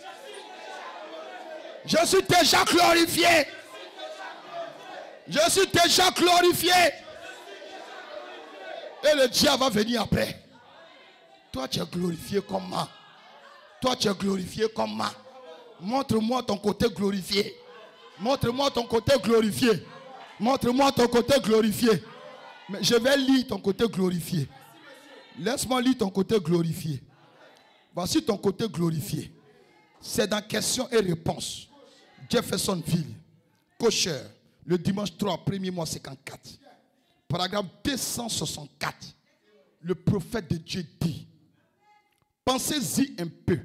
Je suis déjà glorifié. Je suis déjà glorifié. Et le diable va venir après. Toi, tu es glorifié comment? Toi, tu es glorifié comment? Montre-moi ton côté glorifié. Montre-moi ton côté glorifié. Montre-moi ton côté glorifié. Mais je vais lire ton côté glorifié. Laisse-moi lire ton côté glorifié. Voici ton côté glorifié. C'est dans questions et réponses. Jeffersonville, Cocher, le dimanche 3, 1er mois 54. Paragraphe 264. Le prophète de Dieu dit: pensez-y un peu.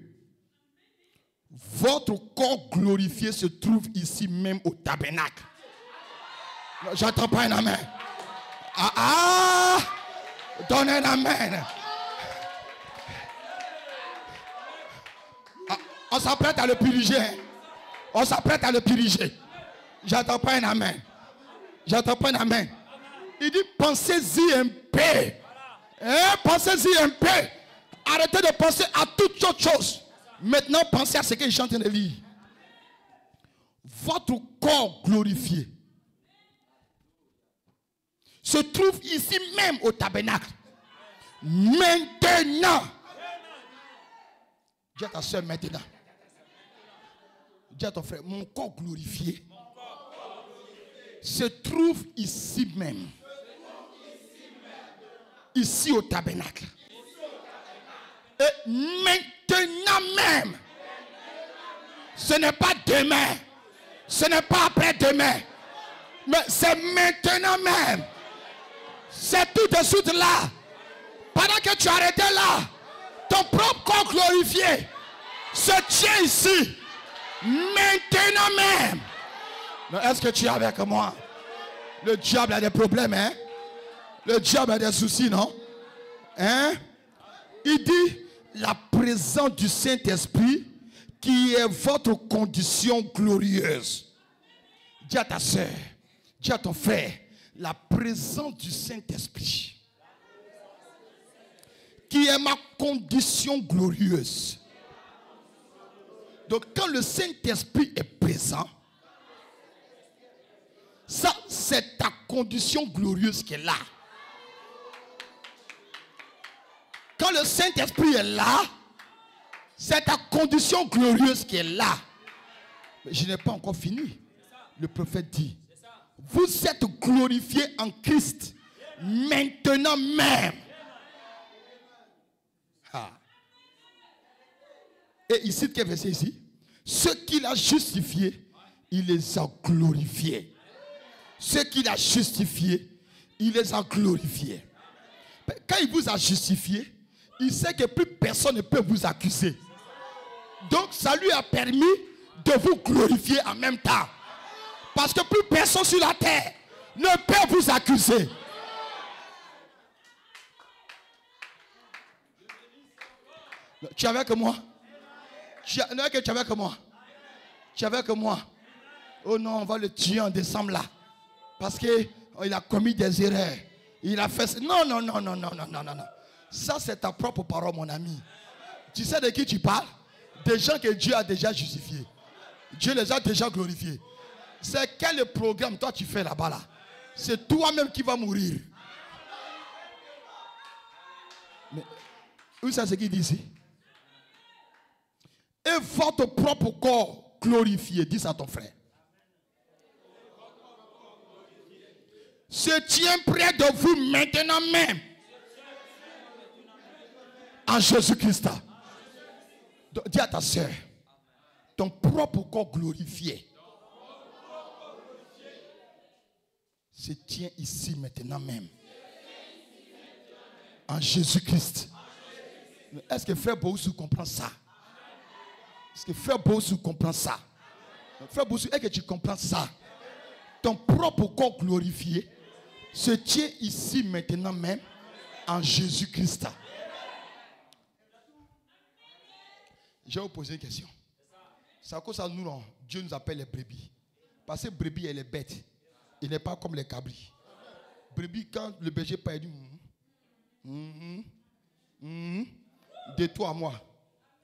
Votre corps glorifié se trouve ici même au tabernacle. J'entends pas un amen. Donne un amen. On s'apprête à le puriger. On s'apprête à le puriger. J'entends pas un amen. J'entends pas un amen. Il dit pensez-y un peu. Pensez-y un peu. Arrêtez de penser à toutes autres choses. Maintenant, pensez à ce que je suis en train de lire. Votre corps glorifié se trouve ici même au tabernacle. Maintenant. Dis à ta soeur maintenant. Dis à ton frère, mon corps glorifié se trouve ici même. Ici au tabernacle. Et maintenant même. Ce n'est pas demain. Ce n'est pas après-demain. Mais c'est maintenant même. C'est tout de suite là. Pendant que tu arrêtais là, ton propre corps glorifié se tient ici. Maintenant même. Est-ce que tu es avec moi? Le diable a des problèmes, hein? Le diable a des soucis, non? Hein? Il dit la présence du Saint-Esprit qui est votre condition glorieuse. Dis à ta soeur, dis à ton frère, la présence du Saint-Esprit qui est ma condition glorieuse. Donc quand le Saint-Esprit est présent, ça c'est ta condition glorieuse qui est là. Quand le Saint-Esprit est là, c'est ta condition glorieuse qui est là. Mais je n'ai pas encore fini. Le prophète dit, vous êtes glorifiés en Christ maintenant même. Et ici, quel verset ici? Ceux qu'il a justifiés, il les a glorifiés. Ceux qu'il a justifiés, il les a glorifiés. Quand il vous a justifié, il sait que plus personne ne peut vous accuser. Donc ça lui a permis de vous glorifier en même temps. Parce que plus personne sur la terre ne peut vous accuser. Tu es avec moi? Tu es avec moi? Tu es avec moi? Oh non, on va le tuer en décembre là. Parce qu'il a commis des erreurs. Il a fait... Non. Ça c'est ta propre parole, mon ami. Tu sais de qui tu parles? Des gens que Dieu a déjà justifiés. Dieu les a déjà glorifiés. C'est quel programme toi tu fais là-bas là? C'est toi-même qui vas mourir. Mais où c'est ce qu'il dit ici? Et votre propre corps glorifié, dis à ton frère, se tient près de vous maintenant même. En Jésus-Christ. Dis à ta soeur, ton propre corps glorifié se tient ici maintenant même. En Jésus-Christ. Est-ce que Frère Boussou comprend ça? Est-ce que Frère Boussou comprend ça? Frère Boussou, est-ce que tu comprends ça? Ton propre corps glorifié se tient ici maintenant même en Jésus-Christ. Je vais vous poser une question. C'est à cause de ça nous, Dieu nous appelle les brebis. Parce que brebis, elle est bête. Il n'est pas comme les cabris. Brebis, quand le berger parle, il dit de toi à moi.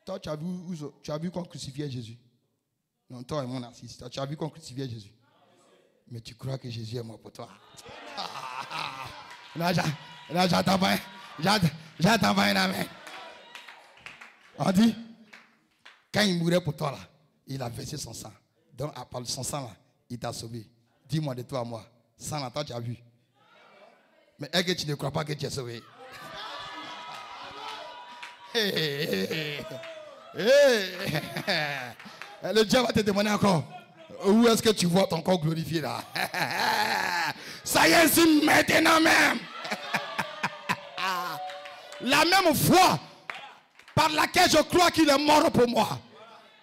Toi, tu as vu qu'on crucifiait Jésus. Non, toi et mon narcisse. Tu as vu qu'on crucifiait Jésus. Mais tu crois que Jésus est mort pour toi. Là, j'attends pas un amen. On dit, quand il mourait pour toi, là, il a versé son sang. Donc, à part son sang, là, il t'a sauvé. Dis-moi de toi à moi. Sans la toi, tu as vu. Mais est-ce que tu ne crois pas que tu es sauvé? Le diable va te demander encore. Où est-ce que tu vois ton corps glorifié là? Ça y est, ici maintenant même. La même foi par laquelle je crois qu'il est mort pour moi.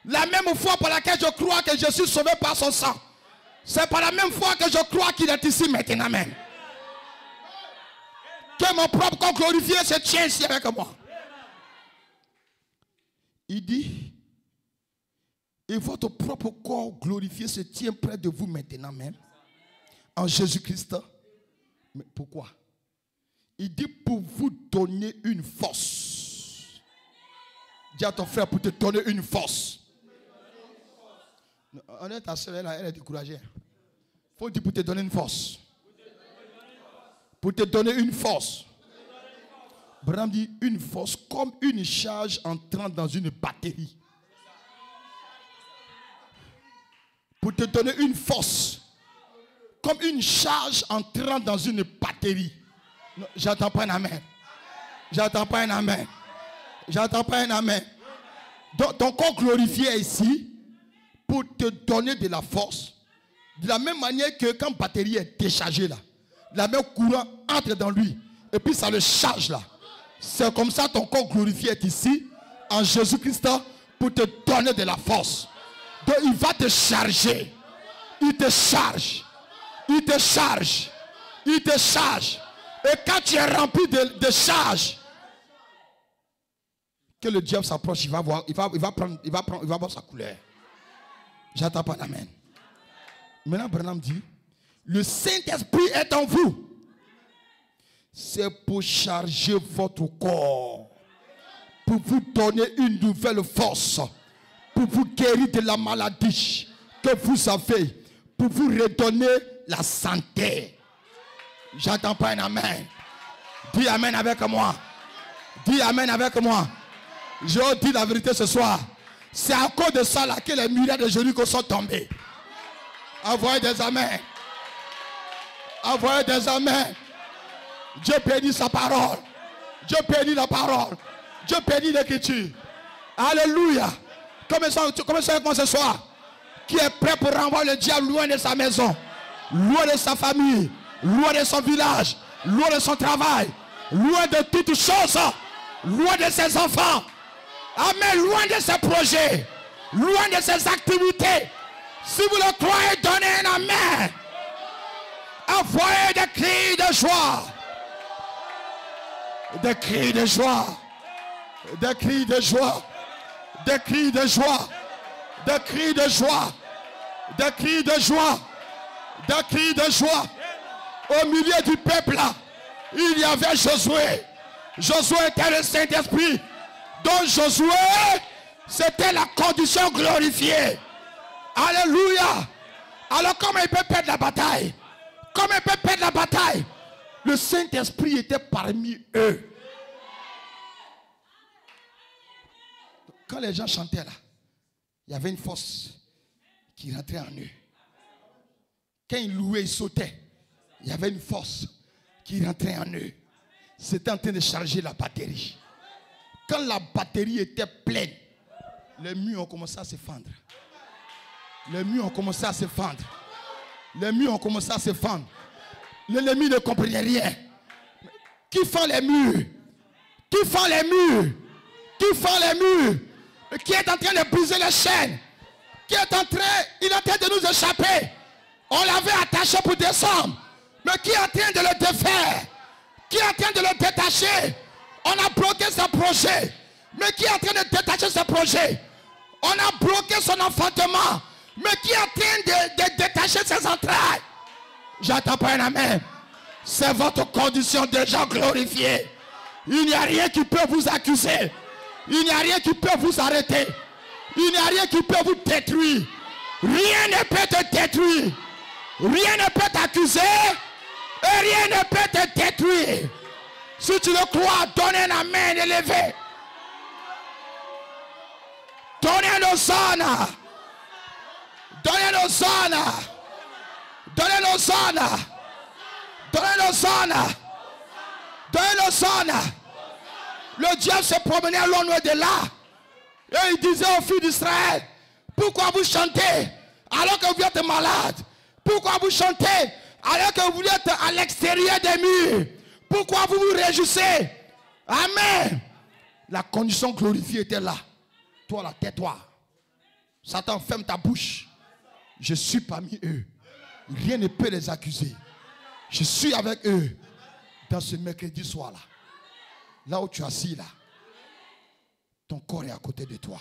La même foi par laquelle je crois que je suis sauvé par son sang. C'est par la même foi que je crois qu'il est ici maintenant même. Que mon propre corps glorifié se tient ici avec moi. Il dit, et votre propre corps glorifié se tient près de vous maintenant même. En Jésus-Christ. Mais pourquoi? Il dit pour vous donner une force. Dis à ton frère pour te donner une force. On est ta soeur, elle est découragée. Il faut dire pour te donner une force. Pour te donner une force. Branham dit une force comme une charge entrant dans une batterie. Pour te donner une force comme une charge entrant dans une batterie. J'attends pas un amen. J'attends pas un amen. J'attends pas un amen. Donc, ton corps glorifié est ici pour te donner de la force. De la même manière que quand la batterie est déchargée là, la même courant entre dans lui et puis ça le charge là. C'est comme ça ton corps glorifié est ici en Jésus-Christ pour te donner de la force. Donc il va te charger. Il te charge. Il te charge. Il te charge. Et quand tu es rempli de charge, que le diable s'approche, il va voir sa couleur. J'attends pas l'amen. Maintenant, Branham dit, le Saint-Esprit est en vous. C'est pour charger votre corps. Pour vous donner une nouvelle force. Pour vous guérir de la maladie que vous avez. Pour vous redonner la santé. J'attends pas un amen. Dis amen avec moi. Dis amen avec moi. Je dis la vérité ce soir. C'est à cause de ça là que les murailles de Jéricho sont tombées. Envoyez des amens. Envoyez des amens. Dieu bénit sa parole. Dieu bénit la parole. Dieu bénit l'écriture. Alléluia. Commençons avec moi ce soir. Qui est prêt pour renvoyer le diable loin de sa maison, loin de sa famille, loin de son village, loin de son travail, loin de toutes choses, loin de ses enfants. Amen. Loin de ses projets, loin de ses activités. Si vous le croyez, donnez un amen. Envoyez des cris de joie. Des cris de joie. Des cris de joie. Des cris de joie. Des cris de joie. Des cris de joie. Des cris de joie. Au milieu du peuple là, il y avait Josué. Josué était le Saint-Esprit. Donc Josué, c'était la condition glorifiée. Alléluia. Alors comment il peut perdre la bataille? Comment il peut perdre la bataille? Le Saint-Esprit était parmi eux. Quand les gens chantaient là, il y avait une force qui rentrait en eux. Quand ils louaient, ils sautaient, il y avait une force qui rentrait en eux. C'était en train de charger la batterie. Quand la batterie était pleine, les murs ont commencé à se fendre. Les murs ont commencé à se fendre. Les murs ont commencé à se fendre. L'ennemi ne comprenait rien. Qui fend les murs? Qui fend les murs? Qui fend les murs? Qui est en train de briser les chaînes? Qui est en train, il est en train de nous échapper. On l'avait attaché pour descendre. Mais qui est en train de le défaire? Qui est en train de le détacher? On a bloqué ce projet. Mais qui est en train de détacher ce projet? On a bloqué son enfantement. Mais qui est en train de détacher ses entrailles? J'attends pas un amen. C'est votre condition déjà glorifiée. Il n'y a rien qui peut vous accuser. Il n'y a rien qui peut vous arrêter. Il n'y a rien qui peut vous détruire. Rien ne peut te détruire. Rien ne peut t'accuser. Et rien ne peut te détruire. Si tu le crois, donne un amen élevé. Donnez nos zones. Donnez nos zones. Donnez nos zones. Donnez nos zones. Donnez nos zones. Le diable se promenait à loin de là. Et il disait aux filles d'Israël, pourquoi vous chantez alors que vous êtes malade? Pourquoi vous chantez alors que vous êtes à l'extérieur des murs? Pourquoi vous vous réjouissez? Amen. La condition glorifiée était là. Toi là, tais-toi. Satan, ferme ta bouche. Je suis parmi eux. Rien ne peut les accuser. Je suis avec eux dans ce mercredi soir là. Là où tu es assis là. Ton corps est à côté de toi.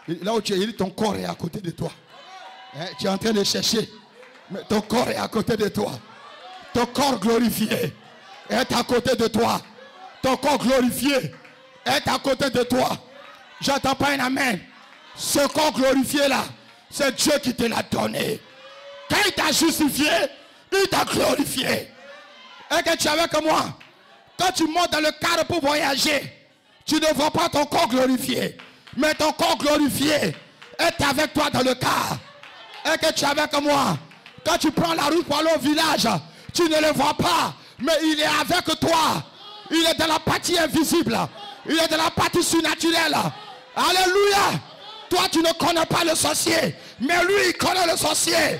Là où tu es, ton corps est à côté de toi. Hein, tu es en train de chercher. Mais ton corps est à côté de toi. Ton corps glorifié est à côté de toi. Ton corps glorifié est à côté de toi. J'entends pas un amen. Ce corps glorifié là, c'est Dieu qui te l'a donné. Quand il t'a justifié, il t'a glorifié. Et que tu es avec moi. Quand tu montes dans le car pour voyager, tu ne vois pas ton corps glorifié. Mais ton corps glorifié est avec toi dans le car. Et que tu es avec moi. Quand tu prends la route pour aller au village, tu ne le vois pas. Mais il est avec toi. Il est dans la partie invisible. Il est dans la partie surnaturelle. Alléluia. Toi, tu ne connais pas le sorcier. Mais lui, il connaît le sorcier.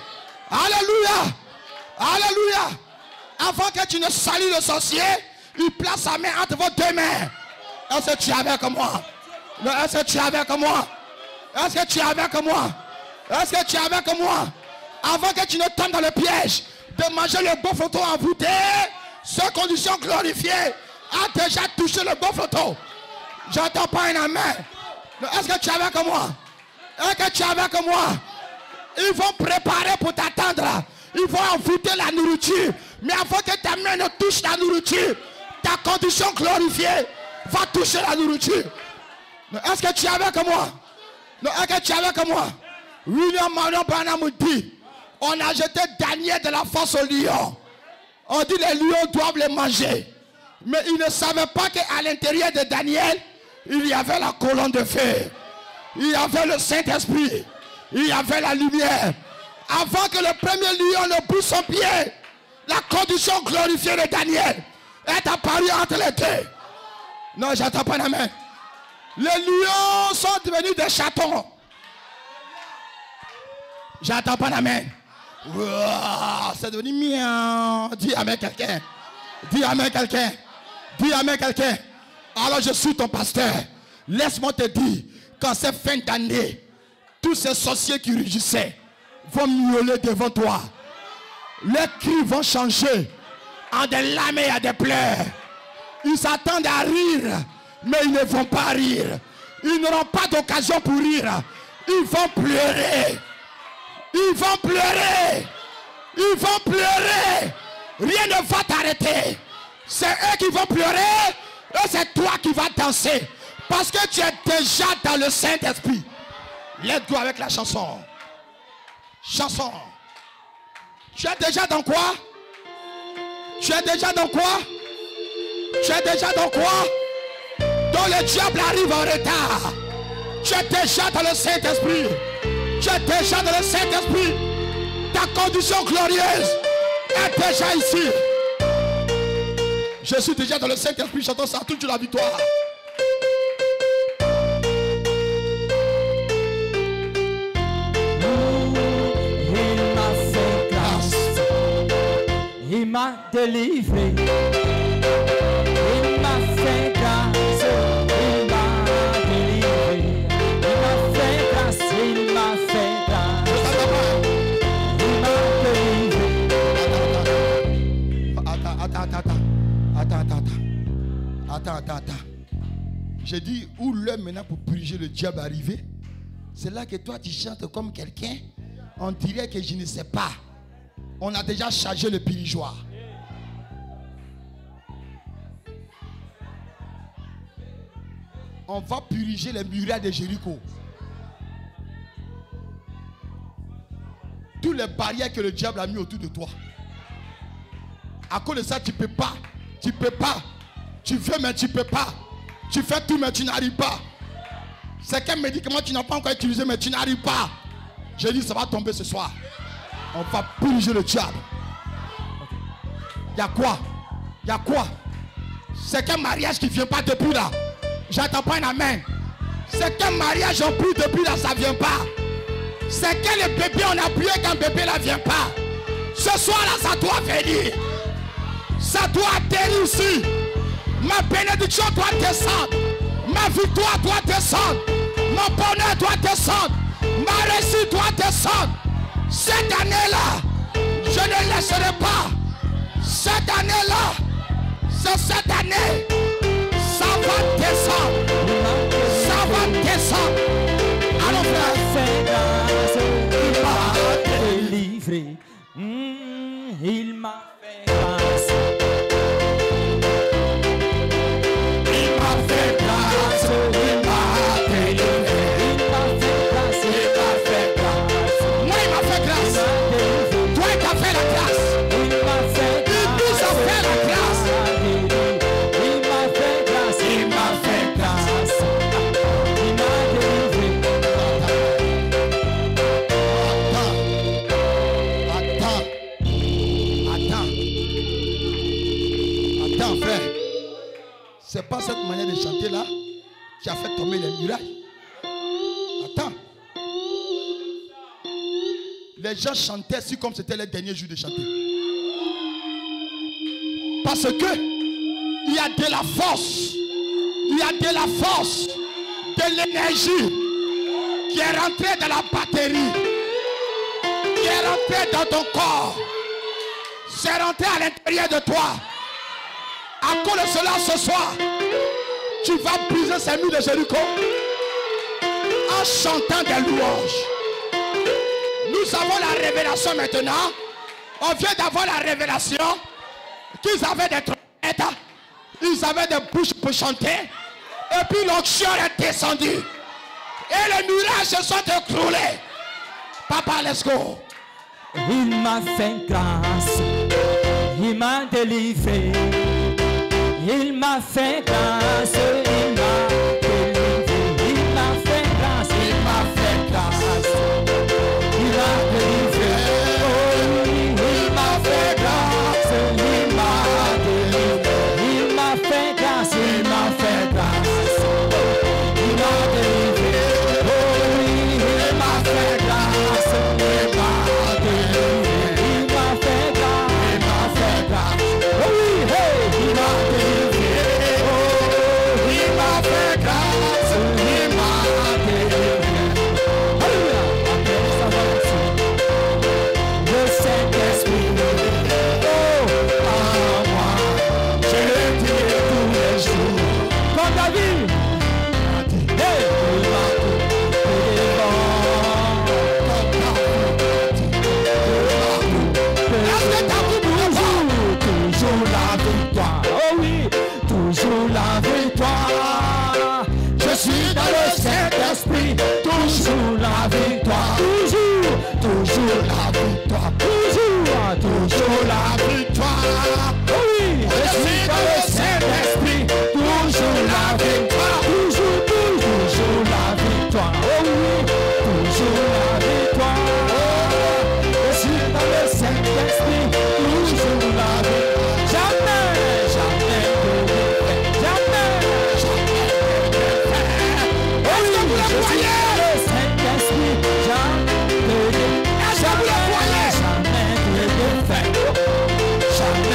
Alléluia. Alléluia. Avant que tu ne salues le sorcier, il place sa main entre vos deux mains. Est-ce que tu es avec moi? Est-ce que tu es avec moi? Est-ce que tu es avec moi? Est-ce que tu es avec moi? Avant que tu ne tombes dans le piège de manger le bon photo envoûté, cette condition glorifiée a déjà touché le bon photo. J'entends pas un amen. Est-ce que tu es avec moi? Est-ce que tu es avec moi? Ils vont préparer pour t'attendre. Ils vont envoûter la nourriture. Mais avant que ta main ne touche la nourriture, ta condition glorifiée va toucher la nourriture. Est-ce que tu es avec moi? Est-ce que tu es avec moi? William Marion Branham dit, on a jeté Daniel de la force au lion. On dit les lions doivent les manger. Mais ils ne savaient pas qu'à l'intérieur de Daniel, il y avait la colonne de feu. Il y avait le Saint-Esprit. Il y avait la lumière. Avant que le premier lion ne bouge son pied, la condition glorifiée de Daniel est apparue entre les deux. Non, j'attends pas la main. Les lions sont devenus des chatons. J'attends pas la main. C'est devenu miaou. Dis amen quelqu'un. Dis amen quelqu'un. Dis amen quelqu'un. Alors je suis ton pasteur. Laisse-moi te dire, qu'en cette fin d'année, tous ces sorciers qui rugissaient vont miauler devant toi. Les cris vont changer en des larmes et à des pleurs. Ils s'attendent à rire, mais ils ne vont pas rire. Ils n'auront pas d'occasion pour rire. Ils vont pleurer. Ils vont pleurer. Ils vont pleurer. Rien ne va t'arrêter. C'est eux qui vont pleurer et c'est toi qui vas danser. Parce que tu es déjà dans le Saint-Esprit. Let's go avec la chanson. Chanson. Tu es déjà dans quoi? Tu es déjà dans quoi? Tu es déjà dans quoi? Dont le diable arrive en retard. Tu es déjà dans le Saint-Esprit. Tu es déjà dans le Saint-Esprit. Ta condition glorieuse est déjà ici. Je suis déjà dans le Saint-Esprit. J'entends ça, toute la victoire. m'a délivré. Il m'a fait grâce. Il m'a délivré. Il m'a fait grâce. Il m'a fait grâce. Il m'a délivré. Attends. J'ai dit où l'heure maintenant pour purger le diable est arrivé. C'est là que toi tu chantes comme quelqu'un. On dirait que je ne sais pas. On a déjà chargé le pirigeoir. On va puriger les murailles de Jéricho. Toutes les barrières que le diable a mis autour de toi. À cause de ça, tu ne peux pas. Tu ne peux pas. Tu veux, mais tu ne peux pas. Tu fais tout, mais tu n'arrives pas. C'est quel médicament tu n'as pas encore utilisé, mais tu n'arrives pas. J'ai dit, ça va tomber ce soir. On va purger le diable. Il y a quoi? Il y a quoi? C'est quel mariage qui ne vient pas depuis là? J'attends pas un amen. C'est quel mariage en plus depuis là, ça ne vient pas. C'est quel bébé on a appuyé quand bébé là ne vient pas. Ce soir là, ça doit venir. Ça doit atterrir ici. Ma bénédiction doit descendre. Ma victoire doit descendre. Mon bonheur doit descendre. Ma réussite doit descendre. Cette année-là, je ne laisserai pas. Cette année-là, c'est cette année. Ça va descendre. Ça va descendre. Allons Il m'a délivré. Il m'a fait grâce. Il m'a fait grâce. Il m'a délivré. Il m'a fait grâce. Il m'a fait grâce. Moi, il m'a fait grâce. Toi, il t'a fait la grâce. Il m'a fait grâce. Il nous a fait la grâce. Il m'a fait grâce. Il m'a fait grâce. Il m'a délivré. Attends, frère. C'est pas cette manière de chanter là qui a fait tomber les murailles. Attends. Les gens chantaient si comme c'était les derniers jours de chanter. Parce que il y a de la force. Il y a de la force, de l'énergie qui est rentrée dans la batterie, qui est rentrée dans ton corps. C'est rentré à l'intérieur de toi. À cause de cela, ce soir, tu vas briser ces murs de Jéricho en chantant des louanges. Nous avons la révélation maintenant. On vient d'avoir la révélation qu'ils avaient des trompettes, ils avaient des bouches pour chanter. Et puis l'onction est descendue. Et les nuages se sont écroulés. Papa, let's go. Il m'a fait grâce. Il m'a délivré. Il m'a fait grâce. Il m'a délivré. Il m'a fait grâce. Il m'a fait grâce. Il m'a délivré. Oh oui, il m'a fait grâce. Il m'a délivré. Il m'a fait grâce. Il m'a fait grâce. Il m'a délivré. Oh oui, il m'a fait grâce. Il m'a délivré. Il m'a fait grâce. Il m'a fait grâce. Oh oui, hey, il m'a délivré. Oh, Il m'a fait grâce. il m'a délivré. Alléluia. Après sa volonté. Le Saint-Esprit. Oh, en moi. Je le dis tous les jours. Comme David. Hey, il m'a toujours la victoire. Oh oui, toujours la victoire. Je suis dans le Saint-Esprit. Toujours la victoire. Toujours la victoire. Toujours la victoire. Oh oui, je suis dans le Saint-Esprit. Toujours la victoire. Toujours la victoire. Oh oui, toujours la victoire. Je suis dans le Saint-Esprit. Toujours la victoire. Jamais de défaite. Jamais de défaite. Oh oui, je suis dans le Saint-Esprit. Jamais de défaite. Jamais de défaite. Jamais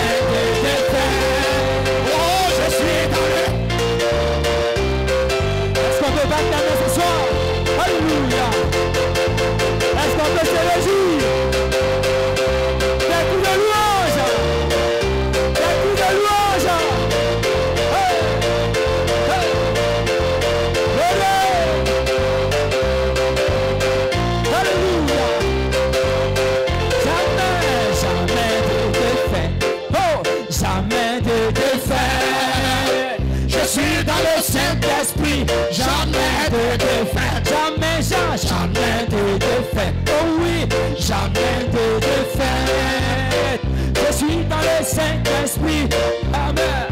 Saint-Esprit, jamais de défaite, jamais, jamais de défaite. Oh oui, jamais de défaite. Je suis dans le Saint-Esprit. Amen.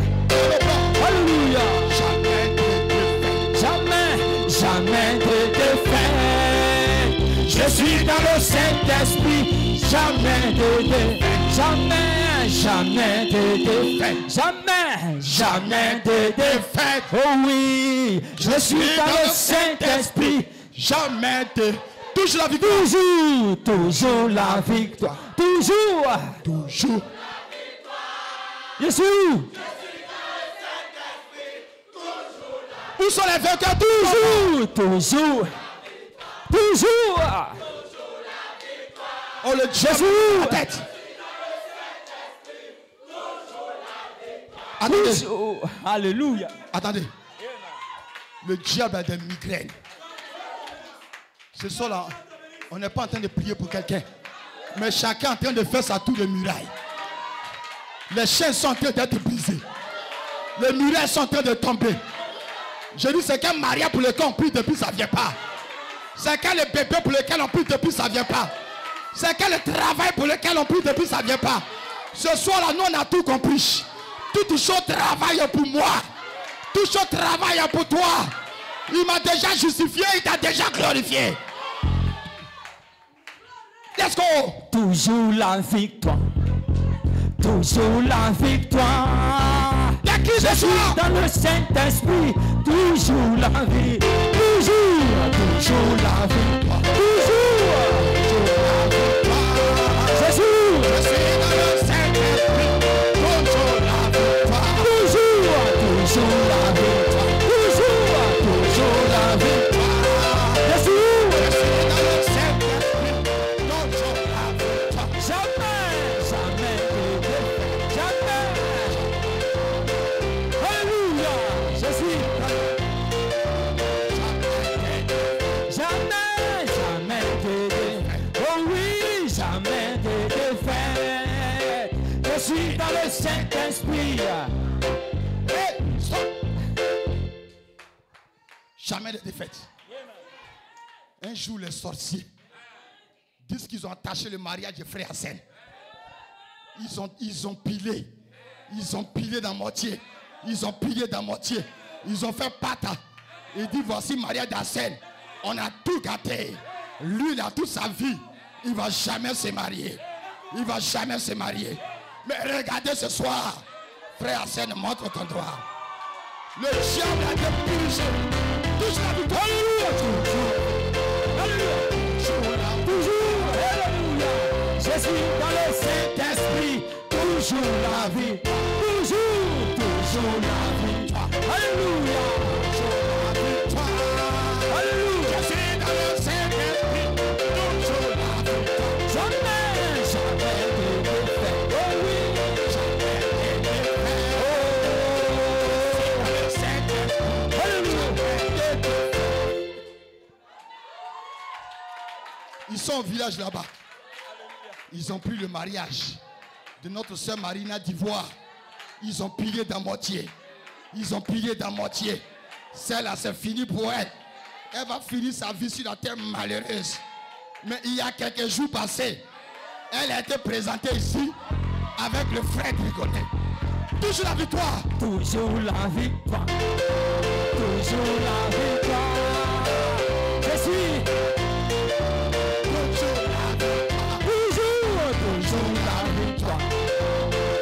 Alléluia. Jamais de défaite. Je suis dans le Saint-Esprit. Jamais de défaite. Jamais de défaite. Jamais de défaite. Oh oui, je suis dans le Saint-Esprit. Jamais de... Toujours la victoire. Toujours la victoire. Toujours. Jésus. Où sont les vainqueurs? Toujours. Oh, le Jésus. la tête. Attendez. Toujours. Alléluia. Attendez. Le diable a des migraines. Ce soir-là, on n'est pas en train de prier pour quelqu'un. Mais chacun est en train de faire sa tour de muraille. Les chaînes sont en train d'être brisées. Les murailles sont en train de tomber. Je dis, c'est qu'un mariage pour lequel on prie depuis, ça ne vient pas. C'est qu'un bébé pour lequel on prie depuis, ça ne vient pas. C'est qu'un travail pour lequel on prie depuis, ça ne vient pas. Ce soir-là, nous, on a tout compris. Toute chose travaille pour moi. Toute chose travaille pour toi. Il m'a déjà justifié, il t'a déjà glorifié. Let's go. Toujours la victoire. Toujours la victoire. Je suis dans le Saint-Esprit. Toujours la vie. Toujours la victoire. Jésus. Je suis dans le Saint-Esprit. Toujours la victoire. Toujours la victoire. Toujours la victoire. Jésus. Je suis dans le Saint-Esprit. Toujours la victoire. Jamais de défaite. Jamais. Alléluia. Jésus. Jamais de défaite. Oh oui, jamais de défaite. Je suis dans le Saint-Esprit. Hey, stop. Jamais de défaite. Un jour, les sorciers disent qu'ils ont attaché le mariage de frère Hassan. Ils ont pilé. Ils ont pilé dans moitié. Ils ont pilé dans moitié. Ils ont fait pata. Ils disent, voici mariage d'Hassan. On a tout gâté. Lui, il a toute sa vie. Il ne va jamais se marier. Il ne va jamais se marier. Mais regardez ce soir. Frère Hassan, montre ton droit. Le diable a été purgé. Touche la victoire. Toujours, alléluia. Je suis dans le Saint-Esprit. Toujours la vie. Toujours la victoire. Alléluia. Alléluia. Je suis dans le Saint-Esprit. Toujours la victoire. Jamais de défaite. Oh oui. Jamais de défaite. Dans le Saint-Esprit. Alléluia. Ils sont au village là-bas. Ils ont pris le mariage de notre sœur Marina d'Ivoire. Ils ont pillé dans moitié. Celle-là, c'est fini pour elle. Elle va finir sa vie sur la terre malheureuse. Mais il y a quelques jours passés, elle a été présentée ici avec le frère Trigonet. Toujours la victoire. Toujours la victoire. Toujours la victoire. Je suis. Toujours la victoire. Toujours la victoire.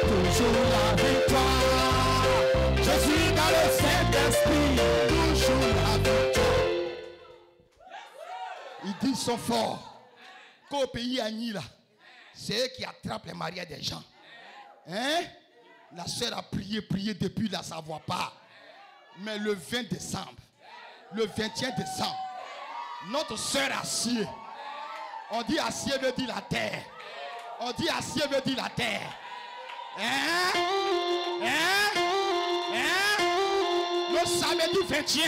Toujours la victoire. Je suis dans le Saint-Esprit. Toujours la victoire. Ils disent qu'ils sont forts. Qu'au pays Agni là, c'est eux qui attrapent les mariages des gens. Hein? La sœur a prié depuis là, ça ne voit pas. Mais le 20 décembre, le 21 décembre, notre sœur acier, on dit acier veut dire la terre. On dit acier veut dire la terre. Hein? Hein? Hein? Le samedi 21,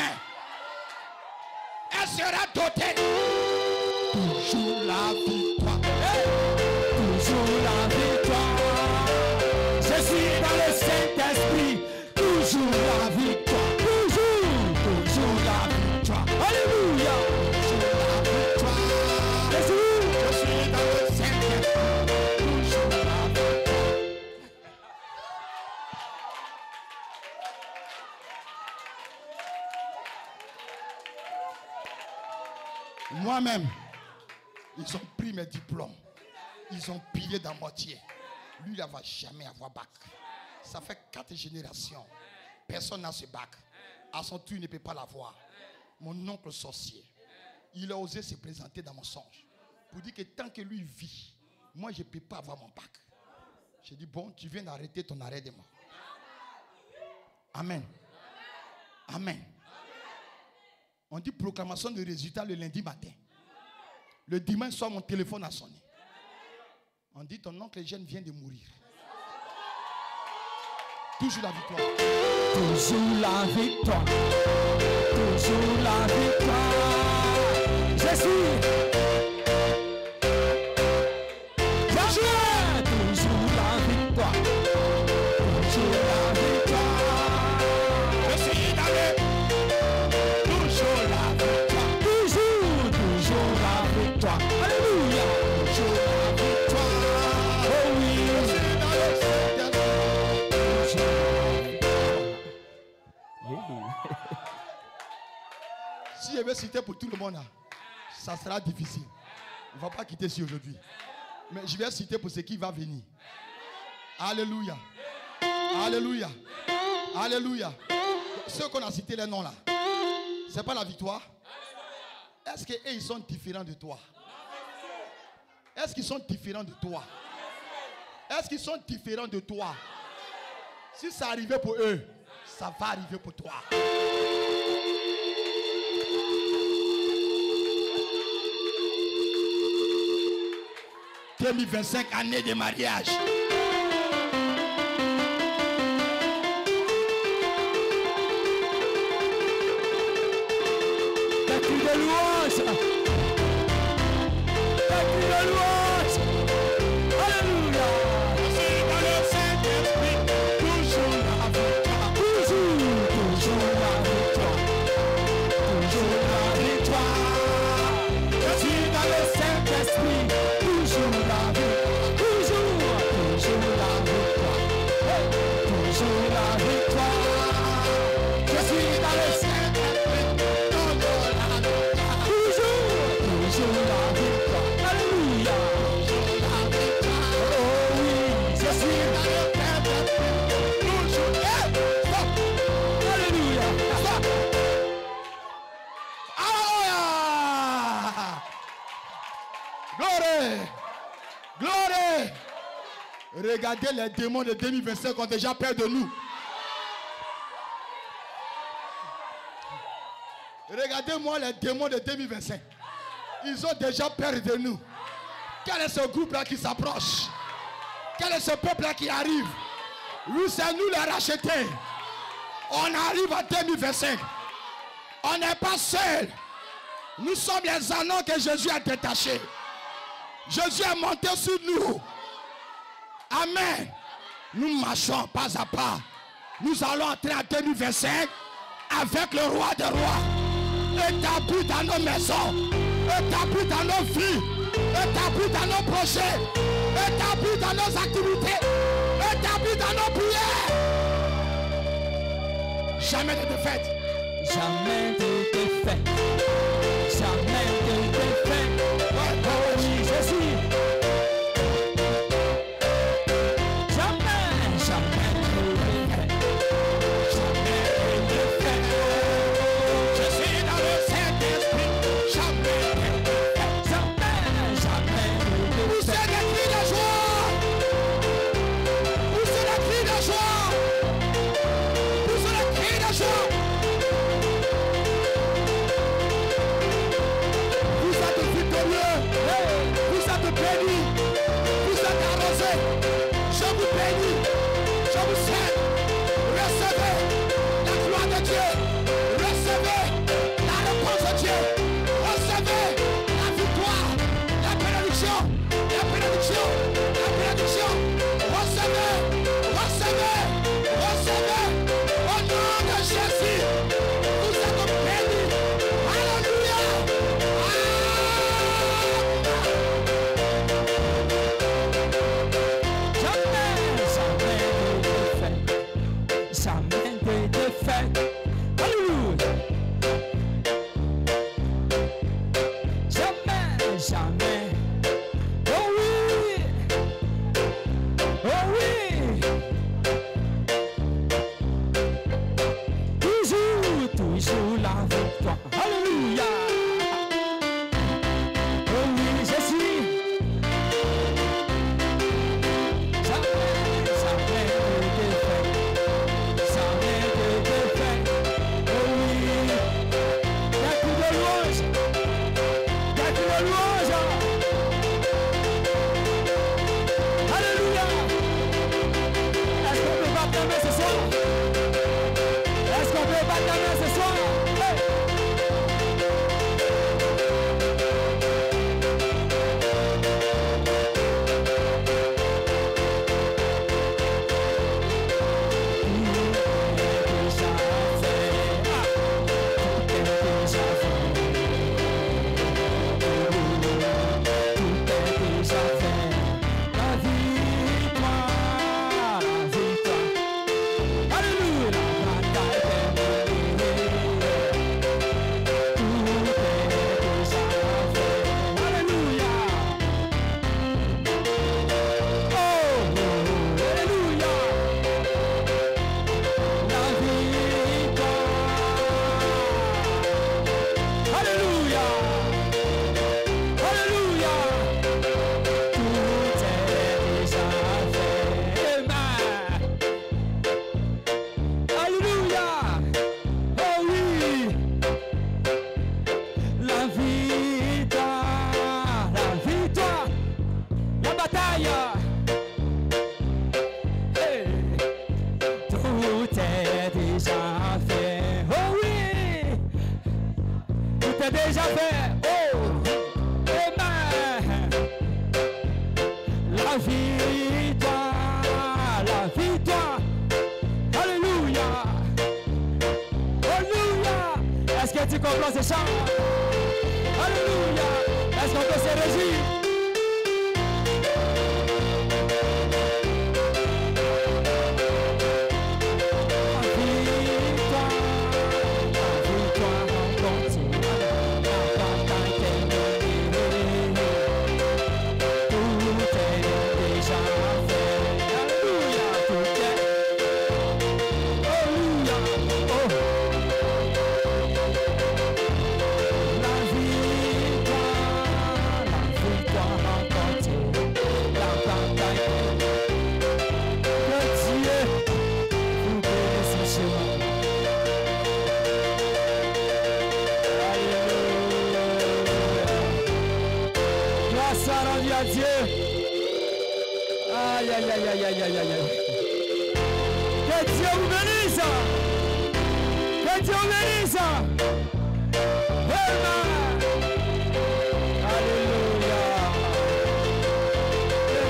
elle sera dotée. Toujours la victoire. Toujours la victoire. Je suis dans le Saint-Esprit. Toujours la victoire. Toujours Moi-même, ils ont pris mes diplômes. Ils ont pillé dans moitié. Lui, il ne va jamais avoir bac. Ça fait 4 générations. Personne n'a ce bac. À son tour, il ne peut pas l'avoir. Mon oncle sorcier, il a osé se présenter dans mon songe pour dire que tant que lui vit, moi, je ne peux pas avoir mon bac. J'ai dit, bon, tu viens d'arrêter ton arrêt de mort. Amen. Amen. On dit proclamation de résultats le lundi matin. Le dimanche soir, mon téléphone a sonné. On dit, ton oncle jeune vient de mourir. Toujours la victoire. Toujours la victoire. Toujours la victoire. Jésus. Toujours la victoire. Toujours la victoire. Je suis dans le. Toujours la victoire. Toujours la victoire. Alléluia. Toujours la victoire. Oh oui. Je suis dans le Si je vais citer pour tout le monde, ça sera difficile. On ne va pas quitter ici aujourd'hui. Mais je vais citer pour ce qui va venir. Alléluia. Alléluia. Alléluia. Ceux qu'on a cités les noms là, c'est pas la victoire. Est-ce qu'eux ils sont différents de toi? Est-ce qu'ils sont différents de toi? Est-ce qu'ils sont différents de toi? Si ça arrivait pour eux, ça va arriver pour toi. 2025, année de mariage. Des cris de louange. Des cris de louange. Alléluia. C'est dans le Saint-Esprit, toujours la victoire. Toujours la victoire. Toujours la victoire. Je suis dans le Saint-Esprit. Toujours la victoire. Toujours la victoire. Toujours la victoire. Je suis dans le Saint-Esprit. Toujours la victoire. Toujours la victoire. Alléluia. Toujours la victoire. Oh oui, je suis dans le Saint-Esprit. Toujours. Stop. Alléluia. Stop. Alléluia. Gloire. Gloire. Regardez, les démons de 2025 ont déjà peur de nous. Regardez-moi les démons de 2025. Ils ont déjà peur de nous. Quel est ce groupe-là qui s'approche? Quel est ce peuple-là qui arrive? Oui, c'est nous les rachetés. On arrive en 2025. On n'est pas seul. Nous sommes les anneaux que Jésus a détachés. Jésus est monté sur nous. Amen. Nous marchons pas à pas. Nous allons entrer en 2025 avec le roi des rois. Établi dans nos maisons, établi dans nos vies, établi dans nos projets, établi dans nos activités, établi dans nos prières. Jamais de défaite. Jamais de défaite. Jamais de défaite. Oh oui, Jésus. Jamais, jamais de défaite. Jamais de défaite. Je suis dans le Saint-Esprit. Jamais de défaite. Jamais, jamais de Où c'est défaite. les cris de joie? Où c'est les cris de joie? Où c'est les cris de joie? Vous êtes victorieux. que tu comprends ce chant? Alléluia. Est-ce qu'on peut se réjouir? À Dieu. Aïe, aïe, aïe, aïe, aïe, aïe, aïe. Que Dieu vous bénisse. Que Dieu vous bénisse. Amen. Alléluia. Que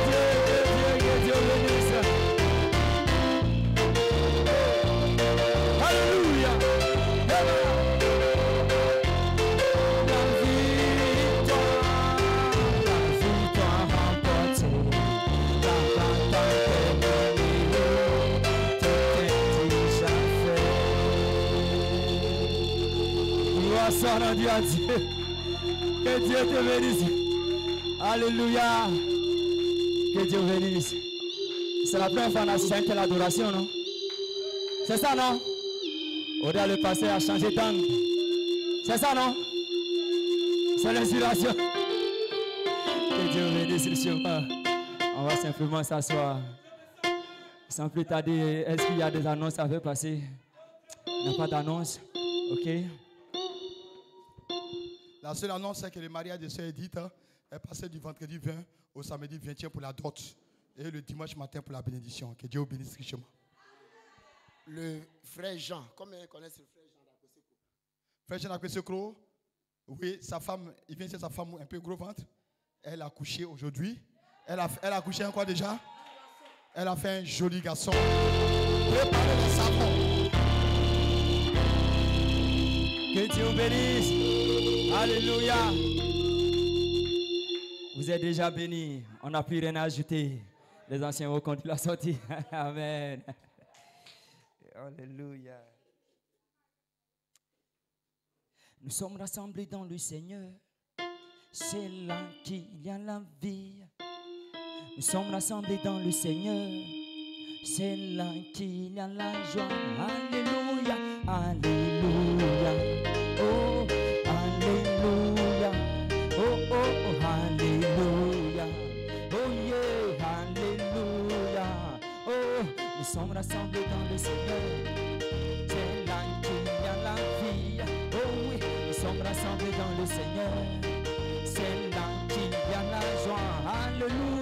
Dieu vous bénisse. Alléluia. Amen. Gloire rendue à Dieu. Que Dieu te bénisse. Alléluia. Que Dieu vous bénisse. C'est la première fois qu'on assiste à l'adoration, non? C'est ça, non? On doit le passer à changer d'angle. C'est ça, non? C'est l'inspiration. Que Dieu vous bénisse, le chemin. On va simplement s'asseoir. Sans plus tarder, est-ce qu'il y a des annonces à faire passer? Il n'y a pas d'annonce? Ok. La seule annonce, c'est que le mariage de Sœur Edith est passé du vendredi 20 au samedi 21 pour la dot et le dimanche matin pour la bénédiction. Que Dieu vous bénisse richement. Le frère Jean, combien connaissent le frère Jean d'Akweseko? Frère Jean d'Akweseko, oui, sa femme, il vient chez sa femme un peu gros ventre. Elle a couché aujourd'hui. Elle a couché en quoi déjà? Elle a fait un joli garçon. Préparez le savon. Que Dieu vous bénisse. Alléluia. Vous êtes déjà bénis. On n'a plus rien à ajouter. Les anciens vont continuer la sortie. Amen. Alléluia. Nous sommes rassemblés dans le Seigneur. C'est là qu'il y a la vie. Nous sommes rassemblés dans le Seigneur. C'est là qu'il y a la joie. Alléluia. Alléluia. Oh, alléluia. Oh, oh, oh, alléluia. Oh, yeah, alléluia. Oh, nous sommes rassemblés dans le Seigneur. C'est là qu'il y a la vie. Oh, oui, nous sommes rassemblés dans le Seigneur. C'est là qu'il y a la joie. Alléluia.